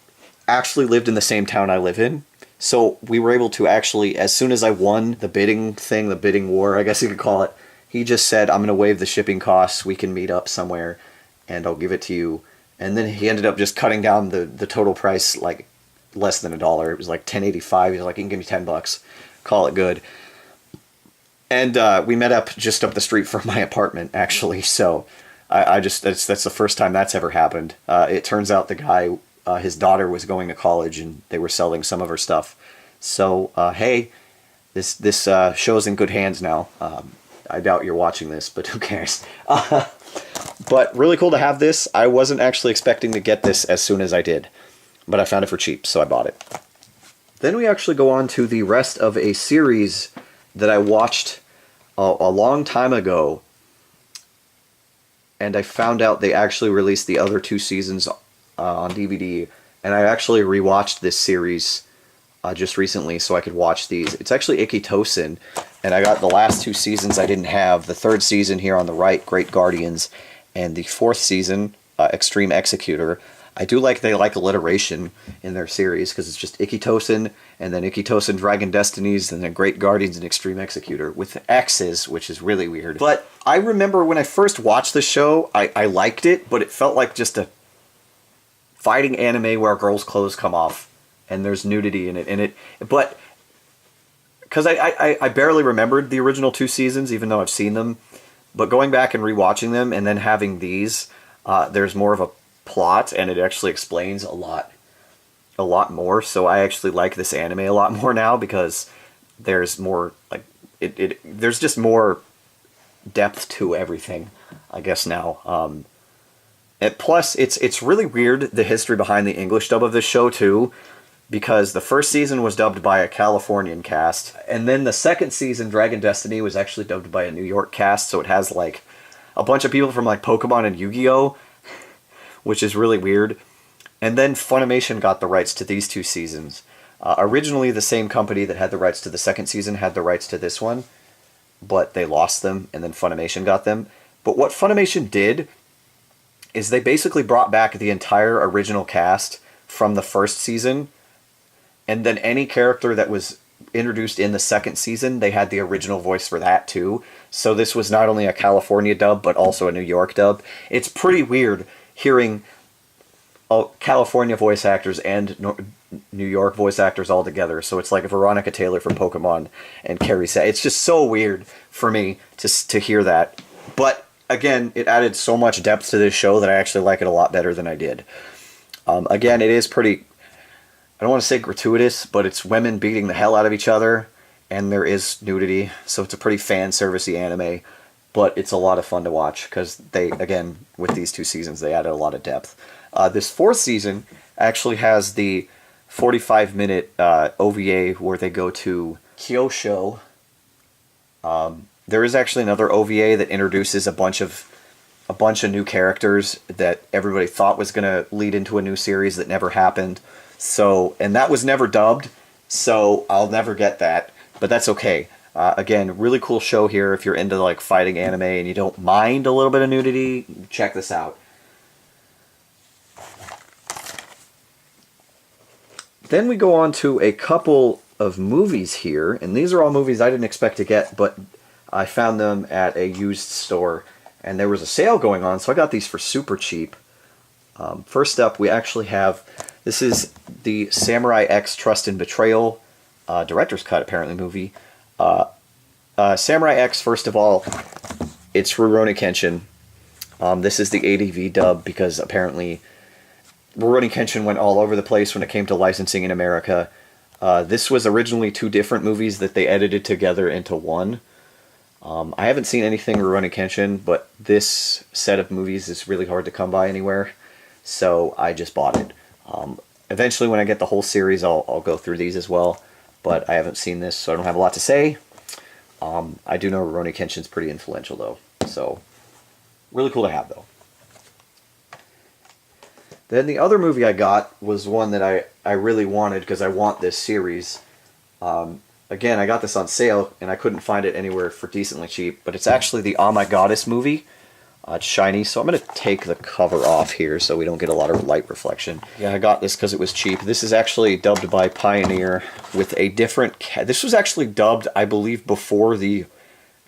actually lived in the same town I live in. So we were able to actually, as soon as I won the bidding thing, the bidding war, I guess you could call it, he just said, I'm going to waive the shipping costs, we can meet up somewhere, and I'll give it to you. And then he ended up just cutting down the total price, like, less than $1. It was like $10.85. He's like, you can give me $10. Call it good. And we met up just up the street from my apartment, actually. So I just, that's the first time that's ever happened. It turns out the guy, his daughter was going to college, and they were selling some of her stuff. So, hey, this show's in good hands now. I doubt you're watching this, but who cares? But really cool to have this. I wasn't actually expecting to get this as soon as I did, but I found it for cheap, so I bought it. Then we actually go on to the rest of a series that I watched a long time ago, and I found out they actually released the other 2 seasons on DVD, and I actually rewatched this series just recently so I could watch these. It's actually Ikitosen, and I got the last 2 seasons I didn't have. The 3rd season here on the right, Great Guardians, and the 4th season, Extreme Executor. I do like they like alliteration in their series, because it's just Ikitosen, and then Ikitosen Dragon Destinies, and then Great Guardians and Extreme Executor, with X's, which is really weird. But I remember when I first watched the show, I liked it, but it felt like just a fighting anime where girls' clothes come off, and there's nudity in it, but because I barely remembered the original 2 seasons, even though I've seen them. But going back and rewatching them, and then having these, there's more of a plot, and it actually explains a lot more. So I actually like this anime a lot more now, because there's more, like, there's just more depth to everything, I guess, now. And plus, it's really weird, the history behind the English dub of this show, too, because the 1st season was dubbed by a Californian cast, and then the 2nd season, Dragon Destiny, was actually dubbed by a New York cast, so it has, like, a bunch of people from, like, Pokemon and Yu-Gi-Oh!, which is really weird. And then Funimation got the rights to these 2 seasons. Originally, the same company that had the rights to the 2nd season had the rights to this one, but they lost them, and then Funimation got them. But what Funimation did is they basically brought back the entire original cast from the 1st season, and then any character that was introduced in the 2nd season, they had the original voice for that too. So this was not only a California dub, but also a New York dub. It's pretty weird hearing California voice actors and New York voice actors all together. So it's like Veronica Taylor from Pokemon and Carrie Sa. It's just so weird for me to hear that. But again, it added so much depth to this show that I actually like it a lot better than I did. Again, it is pretty, I don't want to say gratuitous, but it's women beating the hell out of each other, and there is nudity, so it's a pretty fan-servicey anime, but it's a lot of fun to watch, because they, again, with these 2 seasons, they added a lot of depth. This 4th season actually has the 45-minute OVA where they go to Kyosho. There is actually another OVA that introduces a bunch of new characters that everybody thought was going to lead into a new series that never happened. So, and that was never dubbed, so I'll never get that, but that's okay. Again, really cool show here. If you're into, like, fighting anime and you don't mind a little bit of nudity, check this out. Then we go on to a couple of movies here, and these are all movies I didn't expect to get, but I found them at a used store, and there was a sale going on, so I got these for super cheap. First up, we actually have, this is the Samurai X Trust and Betrayal director's cut, apparently, movie. Samurai X, first of all, it's Rurouni Kenshin. This is the ADV dub, because apparently Rurouni Kenshin went all over the place when it came to licensing in America. This was originally 2 different movies that they edited together into one. I haven't seen anything Rurouni Kenshin, but this set of movies is really hard to come by anywhere, so I just bought it. Eventually, when I get the whole series, I'll go through these as well, but I haven't seen this, so I don't have a lot to say. I do know Rurouni Kenshin's pretty influential, though, so really cool to have, though. Then the other movie I got was one that I really wanted because I want this series. Again, I got this on sale and I couldn't find it anywhere for decently cheap, but it's actually the Oh My Goddess movie. It's shiny, so I'm going to take the cover off here so we don't get a lot of light reflection. Yeah, I got this because it was cheap. This is actually dubbed by Pioneer with a different... This was actually dubbed, I believe, before the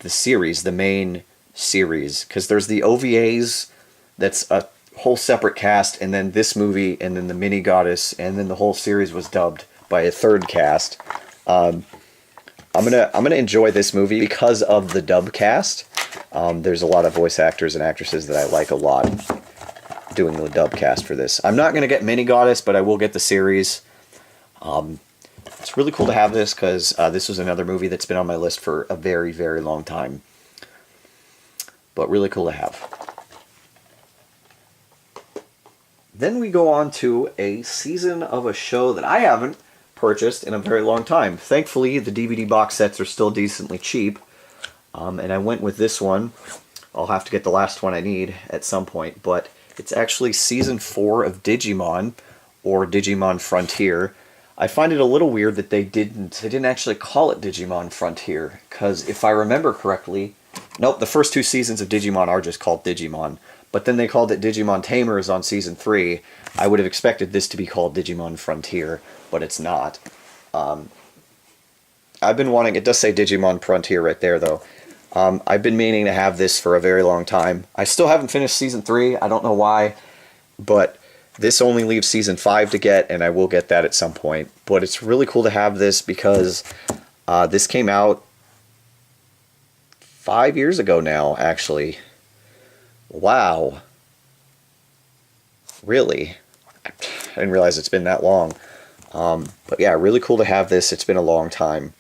series, the main series, because there's the OVAs, that's a whole separate cast, and then this movie, and then the Mini Goddess, and then the whole series was dubbed by a third cast. I'm gonna enjoy this movie because of the dub cast. There's a lot of voice actors and actresses that I like a lot doing the dub cast for this. I'm not gonna get Mini Goddess, but I will get the series. It's really cool to have this because this was another movie that's been on my list for a very, very long time. But really cool to have. Then we go on to a season of a show that I haven't purchased in a very long time. Thankfully, the DVD box sets are still decently cheap. And I went with this one. I'll have to get the last one I need at some point. But it's actually Season 4 of Digimon, or Digimon Frontier. I find it a little weird that they didn't actually call it Digimon Frontier, because if I remember correctly, nope, the first 2 seasons of Digimon are just called Digimon, but then they called it Digimon Tamers on Season 3. I would have expected this to be called Digimon Frontier, but it's not. I've been wanting, it does say Digimon Frontier right there though. I've been meaning to have this for a very long time. I still haven't finished Season 3, I don't know why, but this only leaves Season 5 to get, and I will get that at some point. But it's really cool to have this because this came out 5 years ago now, actually. Wow. Really? I didn't realize it's been that long. But yeah, really cool to have this. It's been a long time.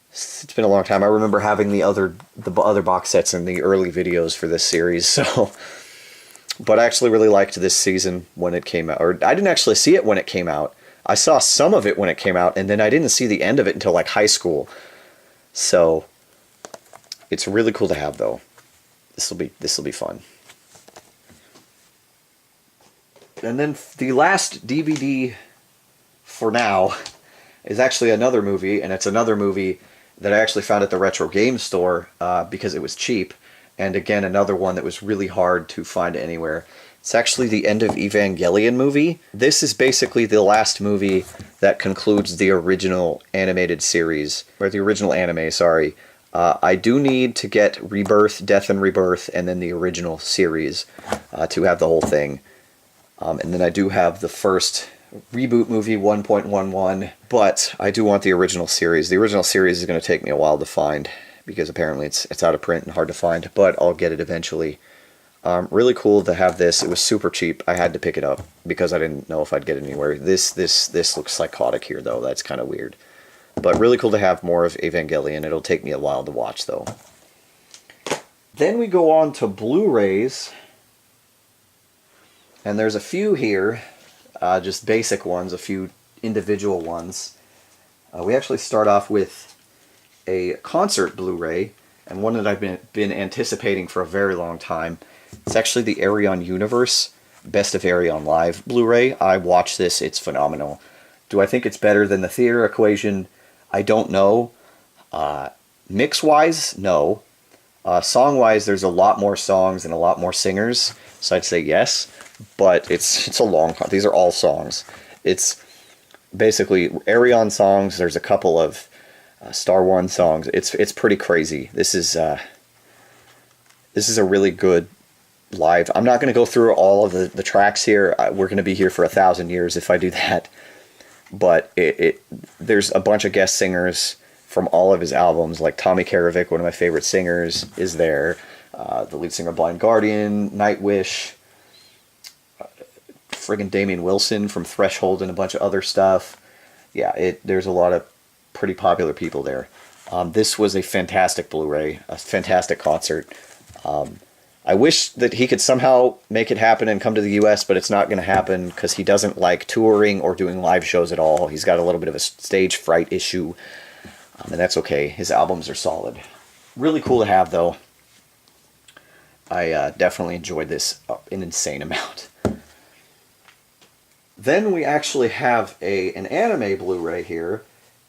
It's been a long time. I remember having the other box sets in the early videos for this series, so... But I actually really liked this season when it came out. Or I didn't actually see it when it came out. I saw some of it when it came out, and then I didn't see the end of it until like high school. So it's really cool to have though. This will be fun. And then the last DVD for now is actually another movie, and it's another movie that I actually found at the Retro Game Store because it was cheap. And again, another one that was really hard to find anywhere. It's actually the End of Evangelion movie. This is basically the last movie that concludes the original animated series, or the original anime, sorry. I do need to get Rebirth, Death and Rebirth, and then the original series to have the whole thing. And then I do have the first reboot movie, 1.11, but I do want the original series. The original series is going to take me a while to find, because apparently it's out of print and hard to find, but I'll get it eventually. Really cool to have this. It was super cheap. I had to pick it up because I didn't know if I'd get it anywhere. This looks psychotic here, though. That's kind of weird. But really cool to have more of Evangelion. It'll take me a while to watch, though. Then we go on to Blu-rays. And there's a few here, just basic ones, a few individual ones. We actually start off with a concert Blu-ray, and one that I've been anticipating for a very long time. It's actually the Ayreon Universe Best of Ayreon Live Blu-ray. I watched this, it's phenomenal. Do I think it's better than the Theater Equation? I don't know. Mix-wise, no. Song-wise, there's a lot more songs and a lot more singers, so I'd say yes. But it's a long... These are all songs. It's basically Ayreon songs. There's a couple of Star One songs. It's pretty crazy. This is a really good live. I'm not going to go through all of the tracks here. We're going to be here for 1,000 years if I do that. But there's a bunch of guest singers from all of his albums, like Tommy Karavik, one of my favorite singers, is there. The lead singer of Blind Guardian, Nightwish, friggin' Damian Wilson from Threshold and a bunch of other stuff. Yeah, there's a lot of pretty popular people there. This was a fantastic Blu-ray, a fantastic concert. I wish that he could somehow make it happen and come to the US, but it's not going to happen because he doesn't like touring or doing live shows at all. He's got a little bit of a stage fright issue, and that's okay. His albums are solid. Really cool to have, though. I definitely enjoyed this an insane amount. Then we actually have an anime Blu-ray here.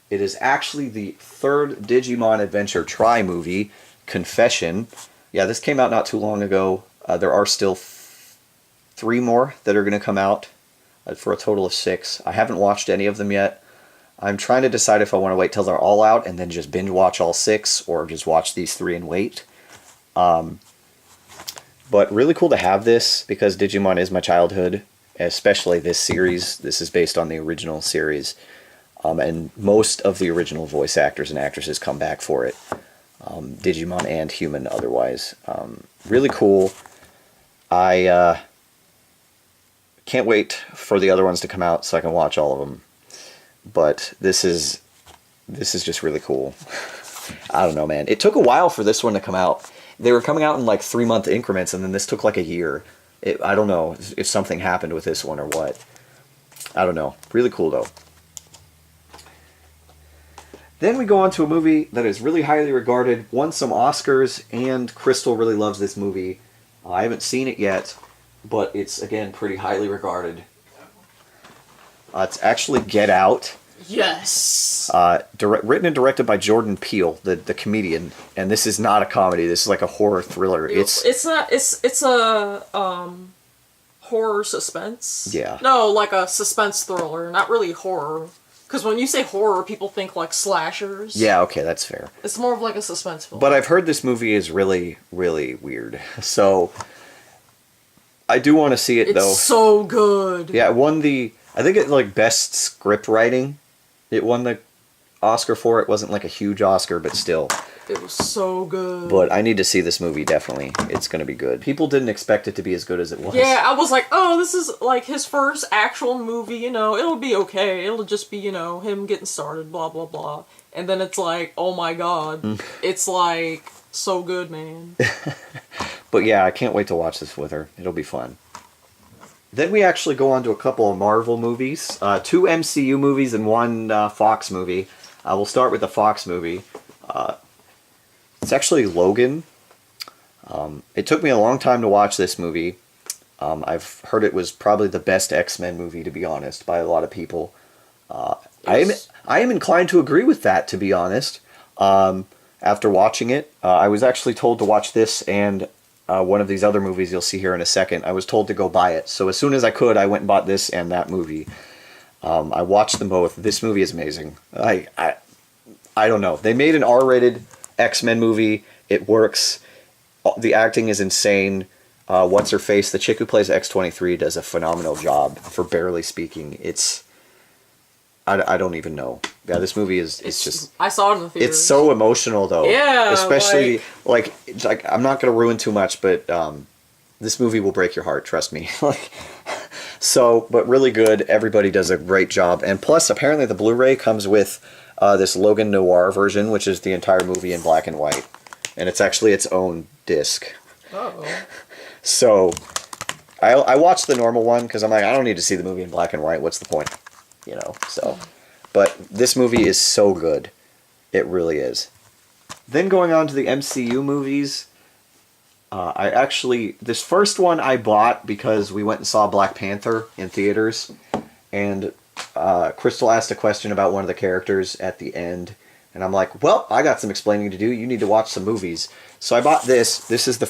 It is actually the third Digimon Adventure tri-movie, Confession. Yeah, this came out not too long ago. There are still 3 more that are going to come out for a total of 6. I haven't watched any of them yet. I'm trying to decide if I want to wait till they're all out and then just binge watch all 6 or just watch these 3 and wait. But really cool to have this because Digimon is my childhood, especially this series. This is based on the original series. And most of the original voice actors and actresses come back for it. Digimon and human otherwise. Really cool. I can't wait for the other ones to come out so I can watch all of them. But this is just really cool. I don't know, man. It took a while for this one to come out. They were coming out in like 3-month increments, and then this took like a year. I don't know if something happened with this one or what. I don't know. Really cool, though. Then we go on to a movie that is really highly regarded, won some Oscars, and Crystal really loves this movie. I haven't seen it yet, but it's, again, pretty highly regarded. It's actually Get Out. Yes. Written and directed by Jordan Peele, the comedian, and this is not a comedy. This is like a horror thriller. It's a horror suspense. Yeah. No, like a suspense thriller, not really horror. Because when you say horror, people think like slashers. Yeah, okay, that's fair. It's more of like a suspense film. But I've heard this movie is really, really weird. So I do want to see it, though. It's so good. Yeah, it won I think it like best script writing. It won the Oscar for it. Wasn't like a huge Oscar, but still. It was so good. But I need to see this movie, definitely. It's going to be good. People didn't expect it to be as good as it was. Yeah, I was like, oh, this is like his first actual movie, it'll be okay. It'll just be, him getting started, blah, blah, blah. And then it's like, oh my god. It's like, so good, man. But yeah, I can't wait to watch this with her. It'll be fun. Then we actually go on to a couple of Marvel movies. 2 MCU movies and 1 Fox movie. We'll start with the Fox movie. It's actually Logan. It took me a long time to watch this movie. I've heard it was probably the best X-Men movie, to be honest, by a lot of people. I am inclined to agree with that, to be honest. After watching it, I was actually told to watch this and one of these other movies you'll see here in a second. I was told to go buy it. So as soon as I could, I went and bought this and that movie. I watched them both. This movie is amazing. I don't know. They made an R-rated X-Men movie. It works. The acting is insane. What's her face? The chick who plays X-23 does a phenomenal job for barely speaking. I don't even know. Yeah, this movie is just. I saw it in the theater. It's so emotional, though. Yeah, especially like I'm not gonna ruin too much, but this movie will break your heart. Trust me. But really good. Everybody does a great job, and plus, apparently, the Blu-ray comes with this Logan Noir version, which is the entire movie in black and white, and it's actually its own disc. Oh. So, I watched the normal one because I'm like, I don't need to see the movie in black and white. What's the point? So. But this movie is so good. It really is. Then going on to the MCU movies, this first one I bought because we went and saw Black Panther in theaters, and Crystal asked a question about one of the characters at the end, and I'm like, well, I got some explaining to do. You need to watch some movies. So I bought this. This is the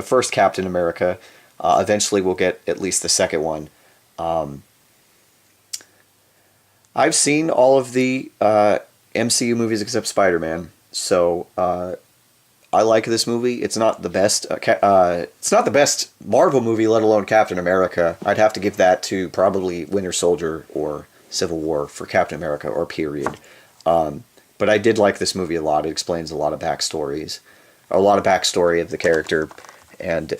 first Captain America. Eventually we'll get at least the second one. I've seen all of the MCU movies except Spider-Man, so I like this movie. It's not the best. It's not the best Marvel movie, let alone Captain America. I'd have to give that to probably Winter Soldier or Civil War for Captain America, or period. But I did like this movie a lot. It explains a lot of backstory of the character, and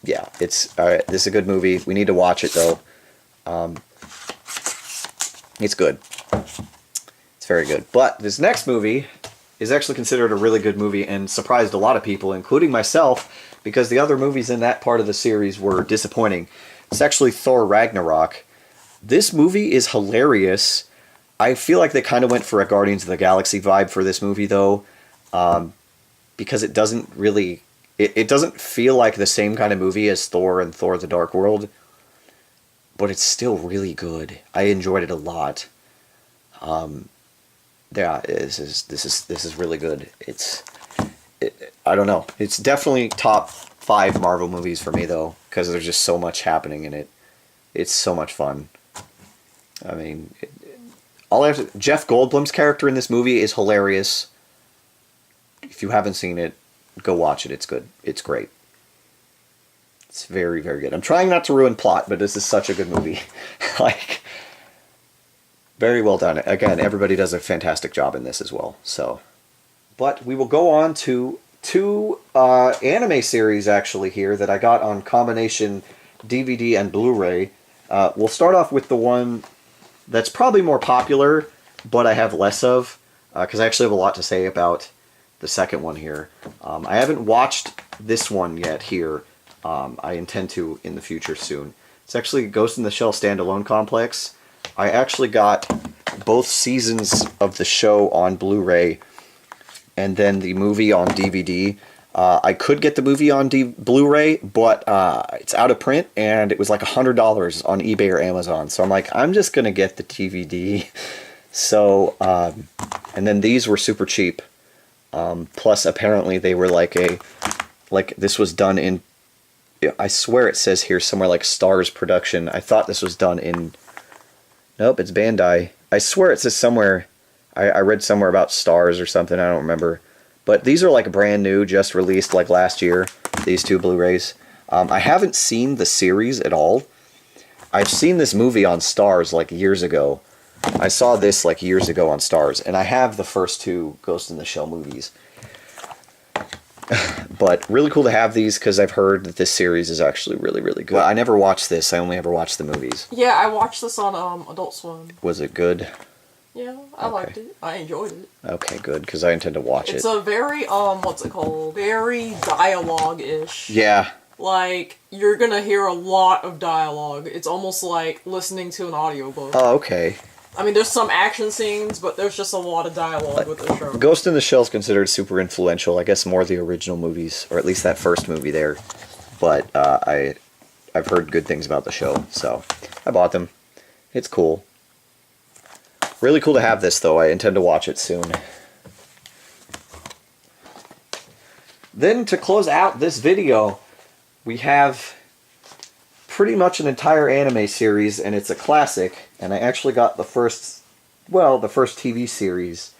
yeah, this is a good movie. We need to watch it though. It's good. It's very good. But this next movie is actually considered a really good movie and surprised a lot of people, including myself, because the other movies in that part of the series were disappointing. It's actually Thor Ragnarok. This movie is hilarious. I feel like they kind of went for a Guardians of the Galaxy vibe for this movie, though, because it doesn't really... It doesn't feel like the same kind of movie as Thor and Thor the Dark World. but it's still really good. I enjoyed it a lot. Yeah, this is really good. I don't know. It's definitely top 5 Marvel movies for me though, because there's just so much happening in it. It's so much fun. I mean, Jeff Goldblum's character in this movie is hilarious. If you haven't seen it, go watch it. It's good. It's great. It's very, very good. I'm trying not to ruin plot, but this is such a good movie. Like, very well done. Again, everybody does a fantastic job in this as well. So, but we will go on to 2 anime series actually here that I got on combination DVD and Blu-ray. We'll start off with the one that's probably more popular, but I have less of, because I actually have a lot to say about the second one here. I haven't watched this one yet here. I intend to in the future soon. It's actually Ghost in the Shell Standalone Complex. I actually got both seasons of the show on Blu-ray and then the movie on DVD. I could get the movie on Blu-ray, but it's out of print, and it was like $100 on eBay or Amazon. So I'm like, I'm just going to get the DVD. So, and then these were super cheap. Plus, apparently, they were like this was done in, I swear it says here somewhere like Stars Production. I thought this was done in, nope, it's Bandai. I swear it says somewhere, I read somewhere about Stars or something, I don't remember. But these are like brand new, just released like last year, these 2 Blu-rays. I haven't seen the series at all. I've seen this movie on Stars like years ago. I saw this like years ago on Stars, and I have the first 2 Ghost in the Shell movies. But really cool to have these because I've heard that this series is actually really, really good. Well, I never watched this, I only ever watched the movies. Yeah, I watched this on Adult Swim. Was it good? Yeah, I liked it. I enjoyed it. Okay, good, because I intend to watch it. It's a very, what's it called? Very dialogue-ish. Yeah. Like, you're gonna hear a lot of dialogue. It's almost like listening to an audiobook. Oh, okay. I mean, there's some action scenes, but there's just a lot of dialogue with the show. Ghost in the Shell is considered super influential. I guess more the original movies, or at least that first movie there. But I've heard good things about the show, so I bought them. It's cool. Really cool to have this, though. I intend to watch it soon. Then, to close out this video, we have pretty much an entire anime series, and it's a classic. And I actually got the first TV series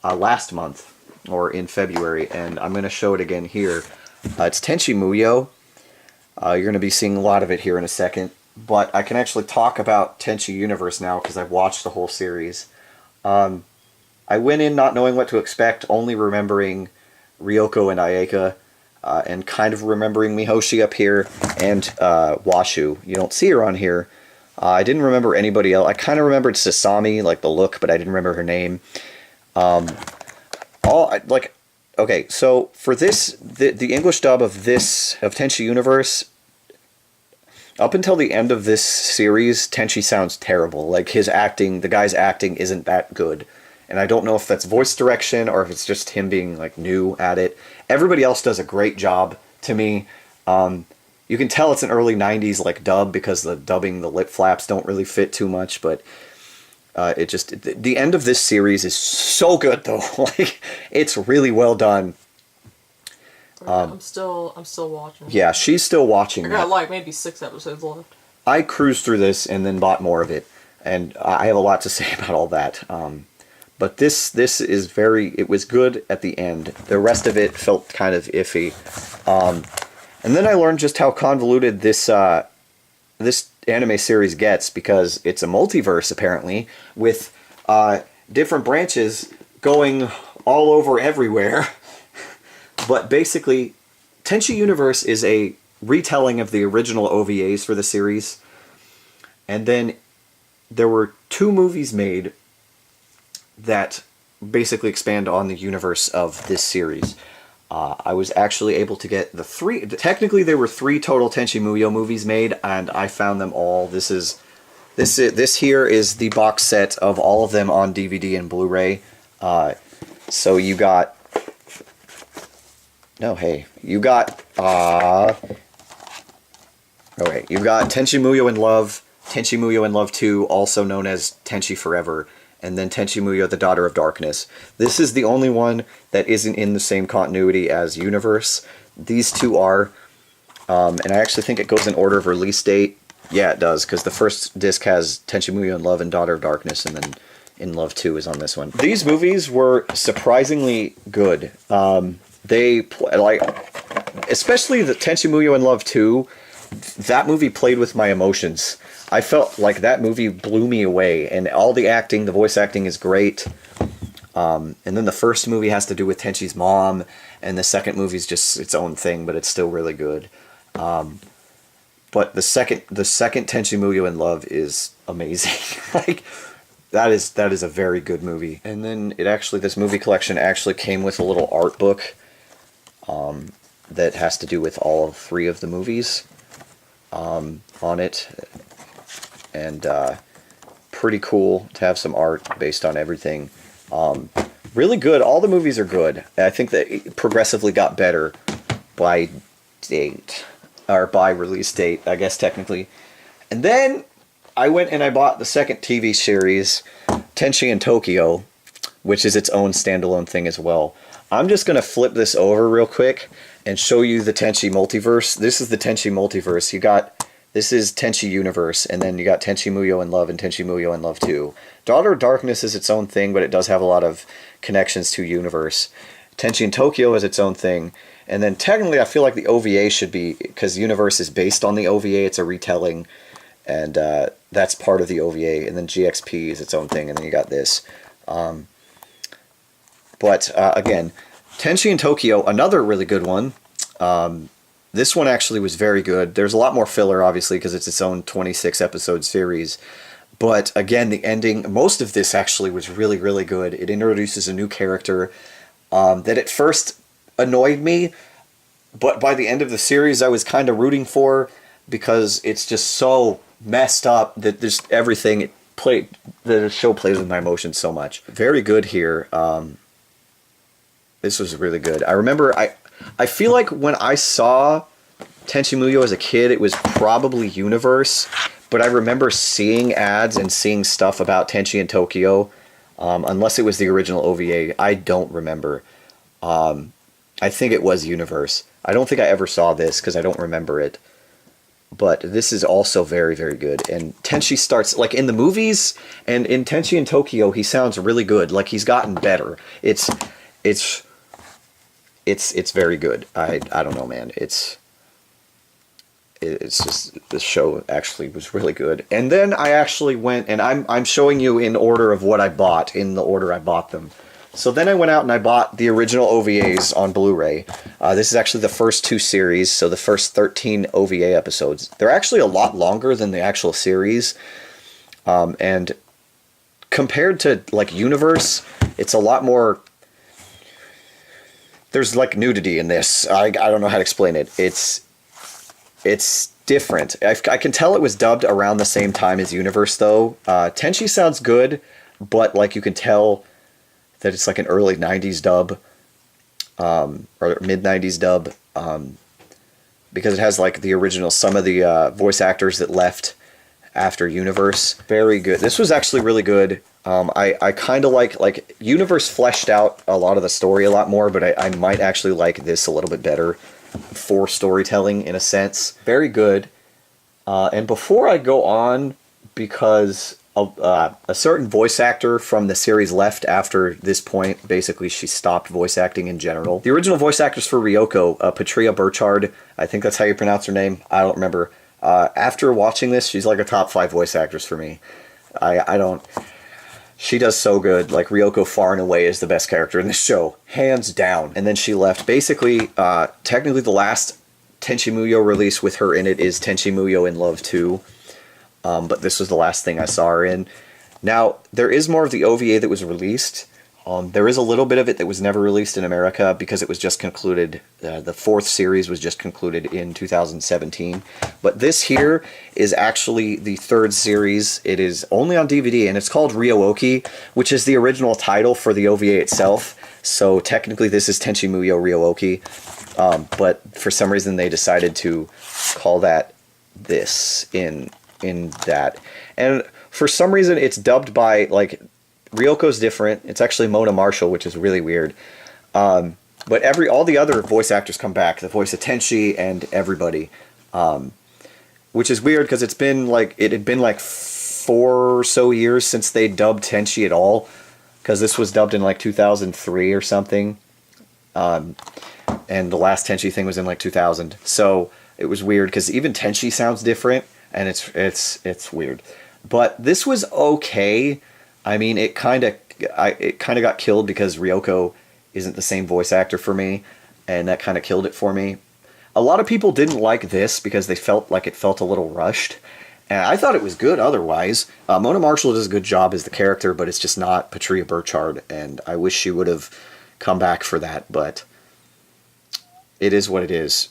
last month, or in February, and I'm going to show it again here. It's Tenchi Muyo. You're going to be seeing a lot of it here in a second. But I can actually talk about Tenchi Universe now because I've watched the whole series. I went in not knowing what to expect, only remembering Ryoko and Ayeka, and kind of remembering Mihoshi up here, and Washu. You don't see her on here. I didn't remember anybody else. I kind of remembered Sasami, like the look, but I didn't remember her name. Okay, so for this, the English dub of Tenchi Universe, up until the end of this series, Tenchi sounds terrible. Like, the guy's acting isn't that good. And I don't know if that's voice direction or if it's just him being, like, new at it. Everybody else does a great job, to me. You can tell it's an early 90s, like, dub, because the lip flaps don't really fit too much, but the end of this series is so good, though. Like, it's really well done. I'm still watching. Yeah, she's still watching. I got like maybe 6 episodes left. I cruised through this and then bought more of it, and I have a lot to say about all that. But this is it was good at the end. The rest of it felt kind of iffy. And then I learned just how convoluted this anime series gets, because it's a multiverse apparently with different branches going all over everywhere. But basically, Tenchi Universe is a retelling of the original OVAs for the series. And then there were 2 movies made that basically expand on the universe of this series. I was actually able to get the 3... Technically, there were 3 total Tenchi Muyo movies made, and I found them all. This here is the box set of all of them on DVD and Blu-ray. So you got... No, hey. You got... Okay, you've got Tenchi Muyo in Love, Tenchi Muyo in Love 2, also known as Tenchi Forever, and then Tenchi Muyo, the Daughter of Darkness. This is the only one that isn't in the same continuity as Universe. These two are, and I actually think it goes in order of release date. Yeah, it does, because the first disc has Tenchi Muyo in Love and Daughter of Darkness, and then In Love 2 is on this one. These movies were surprisingly good. Especially the Tenchi Muyo in Love 2, that movie played with my emotions. I felt like that movie blew me away, and all the acting, the voice acting is great. And then the first movie has to do with Tenchi's mom, and the second movie is just its own thing, but it's still really good. But the second Tenchi Muyo in Love is amazing. Like, that is a very good movie. And then this movie collection actually came with a little art book that has to do with all 3 of the movies on it. And pretty cool to have some art based on everything. Really good. All the movies are good. I think that it progressively got better by date, or by release date, I guess technically. And then I went and I bought the second TV series, Tenchi in Tokyo, which is its own standalone thing as well. I'm just going to flip this over real quick and show you the Tenchi multiverse. This is the Tenchi multiverse. This is Tenchi Universe, and then you got Tenchi Muyo in Love and Tenchi Muyo in Love 2. Daughter of Darkness is its own thing, but it does have a lot of connections to Universe. Tenchi in Tokyo is its own thing. And then technically I feel like the OVA should be, because Universe is based on the OVA, it's a retelling, and that's part of the OVA. And then GXP is its own thing, and then you got this. But again, Tenchi in Tokyo, another really good one. This one actually was very good. There's a lot more filler, obviously, because it's its own 26-episode series. But again, the ending, most of this actually was really, really good. It introduces a new character that at first annoyed me, but by the end of the series I was kind of rooting for, because it's just so messed up that just everything the show plays with my emotions so much. Very good here. This was really good. I remember, I feel like when I saw Tenchi Muyo as a kid, it was probably Universe, but I remember seeing ads and seeing stuff about Tenchi in Tokyo, unless it was the original OVA. I don't remember. I think it was Universe. I don't think I ever saw this because I don't remember it. But this is also very, very good. And Tenchi starts, like in the movies and in Tenchi in Tokyo, he sounds really good. Like he's gotten better. It's very good. I don't know, man. It's just, the show actually was really good. And then I actually went, and I'm showing you in order of what I bought, in the order I bought them. So then I went out and I bought the original OVAs on Blu-ray. This is actually the first 2 series, so the first 13 OVA episodes. They're actually a lot longer than the actual series. And compared to, like, Universe, it's a lot more... There's, like, nudity in this. I don't know how to explain it. It's different. I can tell it was dubbed around the same time as Universe, though. Tenchi sounds good, but, like, you can tell that it's like an early 90s dub, or mid-90s dub, because it has like the original, some of the voice actors that left after Universe. Very good. This was actually really good. I kind of like Universe fleshed out a lot of the story a lot more, but I might actually like this a little bit better for storytelling in a sense. Very good. And before I go on, because a certain voice actor from the series left after this point. Basically, she stopped voice acting in general. The original voice actress for Ryoko, Patria Burchard, I think that's how you pronounce her name. I don't remember. After watching this, she's like a top 5 voice actress for me. I don't... She does so good. Like, Ryoko far and away is the best character in this show. Hands down. And then she left. Basically, technically the last Tenchi Muyo release with her in it is Tenchi Muyo in Love 2. But this was the last thing I saw her in. Now, there is more of the OVA that was released. There is a little bit of it that was never released in America because it was just concluded. The 4th series was just concluded in 2017. But this here is actually the 3rd series. It is only on DVD, and it's called Ryooki, which is the original title for the OVA itself. So technically this is Tenchi Muyo Ryooki. But for some reason they decided to call that this in in that. And for some reason, it's dubbed by, like, Ryoko's different. It's actually Mona Marshall, which is really weird. But all the other voice actors come back. The voice of Tenchi and everybody. Which is weird because it had been like 4 or so years since they dubbed Tenchi at all. Because this was dubbed in like 2003 or something. And the last Tenchi thing was in like 2000. So it was weird because even Tenchi sounds different. And it's weird. But this was okay. I mean, it kind of got killed because Ryoko isn't the same voice actor for me. And that kind of killed it for me. A lot of people didn't like this because they felt like it felt a little rushed. And I thought it was good otherwise. Mona Marshall does a good job as the character, but it's just not Patria Burchard. And I wish she would have come back for that, but it is what it is.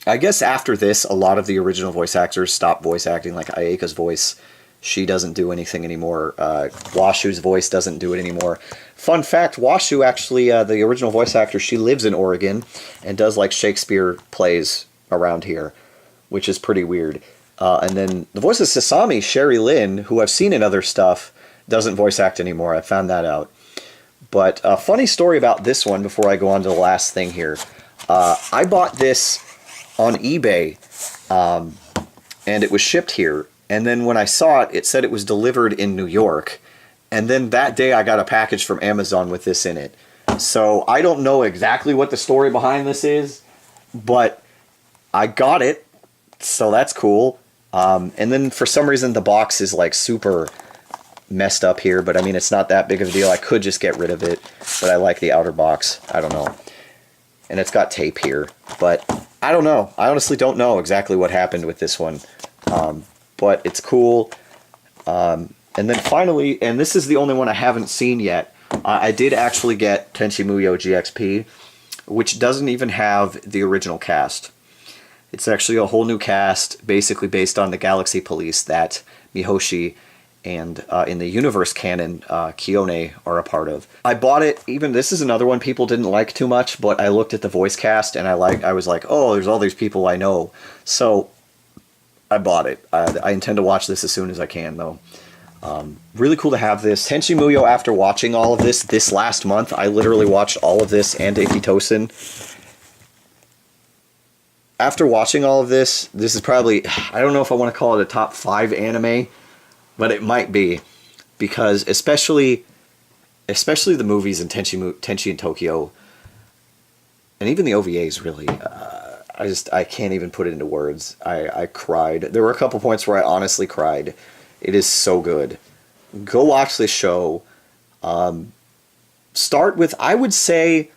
I guess after this, a lot of the original voice actors stopped voice acting, like Ayeka's voice. She doesn't do anything anymore. Washu's voice doesn't do it anymore. Fun fact, Washu actually, the original voice actor, she lives in Oregon and does like Shakespeare plays around here, which is pretty weird. And then the voice of Sasami, Sherry Lynn, who I've seen in other stuff, doesn't voice act anymore. I found that out. But a funny story about this one before I go on to the last thing here. I bought this on eBay, and it was shipped here. And then when I saw it, it said it was delivered in New York. And then that day I got a package from Amazon with this in it. So I don't know exactly what the story behind this is, but I got it, so that's cool. And then for some reason the box is like super messed up here, but I mean it's not that big of a deal. I could just get rid of it, but I like the outer box. I don't know. And it's got tape here, but I don't know. I honestly don't know exactly what happened with this one. But it's cool. And then finally, and this is the only one I haven't seen yet, I did actually get Tenchi Muyo GXP, which doesn't even have the original cast. It's actually a whole new cast, basically based on the Galaxy Police that Mihoshi and in the universe canon, Kione are a part of. I bought it, even this is another one people didn't like too much, but I looked at the voice cast and I was like, oh, there's all these people I know. So I bought it. I intend to watch this as soon as I can, though. Really cool to have this. Tenchi Muyo, after watching all of this last month, I literally watched all of this and Ekitosen. After watching all of this is probably, I don't know if I want to call it a top 5 anime, but it might be. Because especially the movies in Tenchi in Tokyo, and even the OVAs really, I can't even put it into words. I cried. There were a couple points where I honestly cried. It is so good. Go watch this show. Start with, I would say,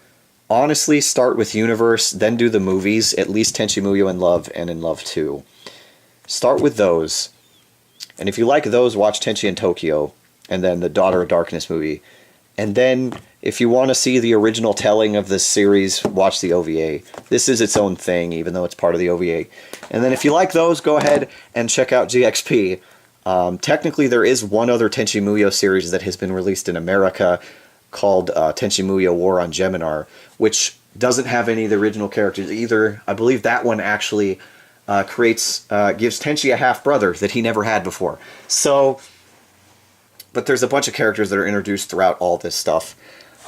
honestly, start with Universe, then do the movies, at least Tenchi Muyo in Love and in Love 2. Start with those. And if you like those, watch Tenchi in Tokyo, and then the Daughter of Darkness movie. And then, if you want to see the original telling of this series, watch the OVA. This is its own thing, even though it's part of the OVA. And then if you like those, go ahead and check out GXP. Technically, there is one other Tenchi Muyo series that has been released in America called Tenchi Muyo War on Geminar, which doesn't have any of the original characters either. I believe that one actually gives Tenchi a half-brother that he never had before. So, but there's a bunch of characters that are introduced throughout all this stuff.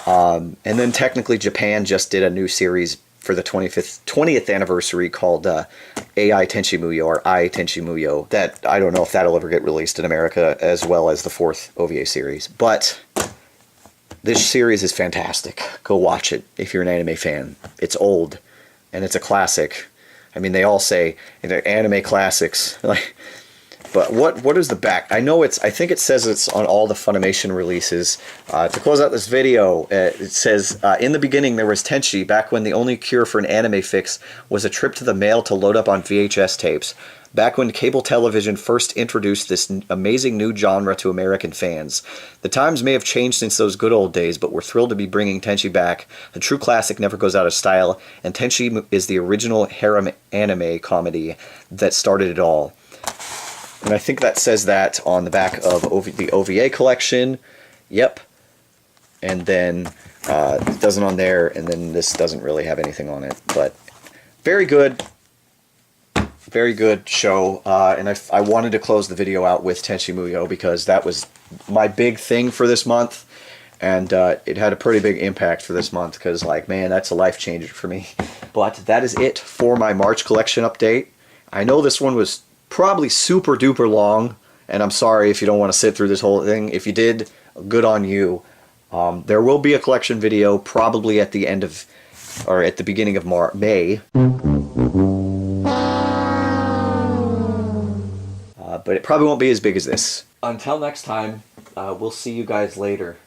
And then technically Japan just did a new series for the 20th anniversary called AI Tenchi Muyo, or I Tenchi Muyo, that I don't know if that'll ever get released in America, as well as the 4th OVA series. But this series is fantastic. Go watch it if you're an anime fan. It's old, and it's a classic. I mean, they all say they're anime classics. But what is the back? I think it says it's on all the Funimation releases. To close out this video, it says, in the beginning there was Tenchi, back when the only cure for an anime fix was a trip to the mail to load up on VHS tapes. Back when cable television first introduced this amazing new genre to American fans. The times may have changed since those good old days, but we're thrilled to be bringing Tenchi back. A true classic never goes out of style, and Tenchi is the original harem anime comedy that started it all. And I think that says that on the back of the OVA collection. Yep. And then it doesn't on there, and then this doesn't really have anything on it. But very good. very good show, and I wanted to close the video out with Tenchi Muyo because that was my big thing for this month, and it had a pretty big impact for this month because, like, man, that's a life changer for me. But that is it for my March collection update. I know this one was probably super duper long, and I'm sorry if you don't want to sit through this whole thing. If you did, good on you. There will be a collection video probably at the end of, or at the beginning of May. But it probably won't be as big as this. Until next time, we'll see you guys later.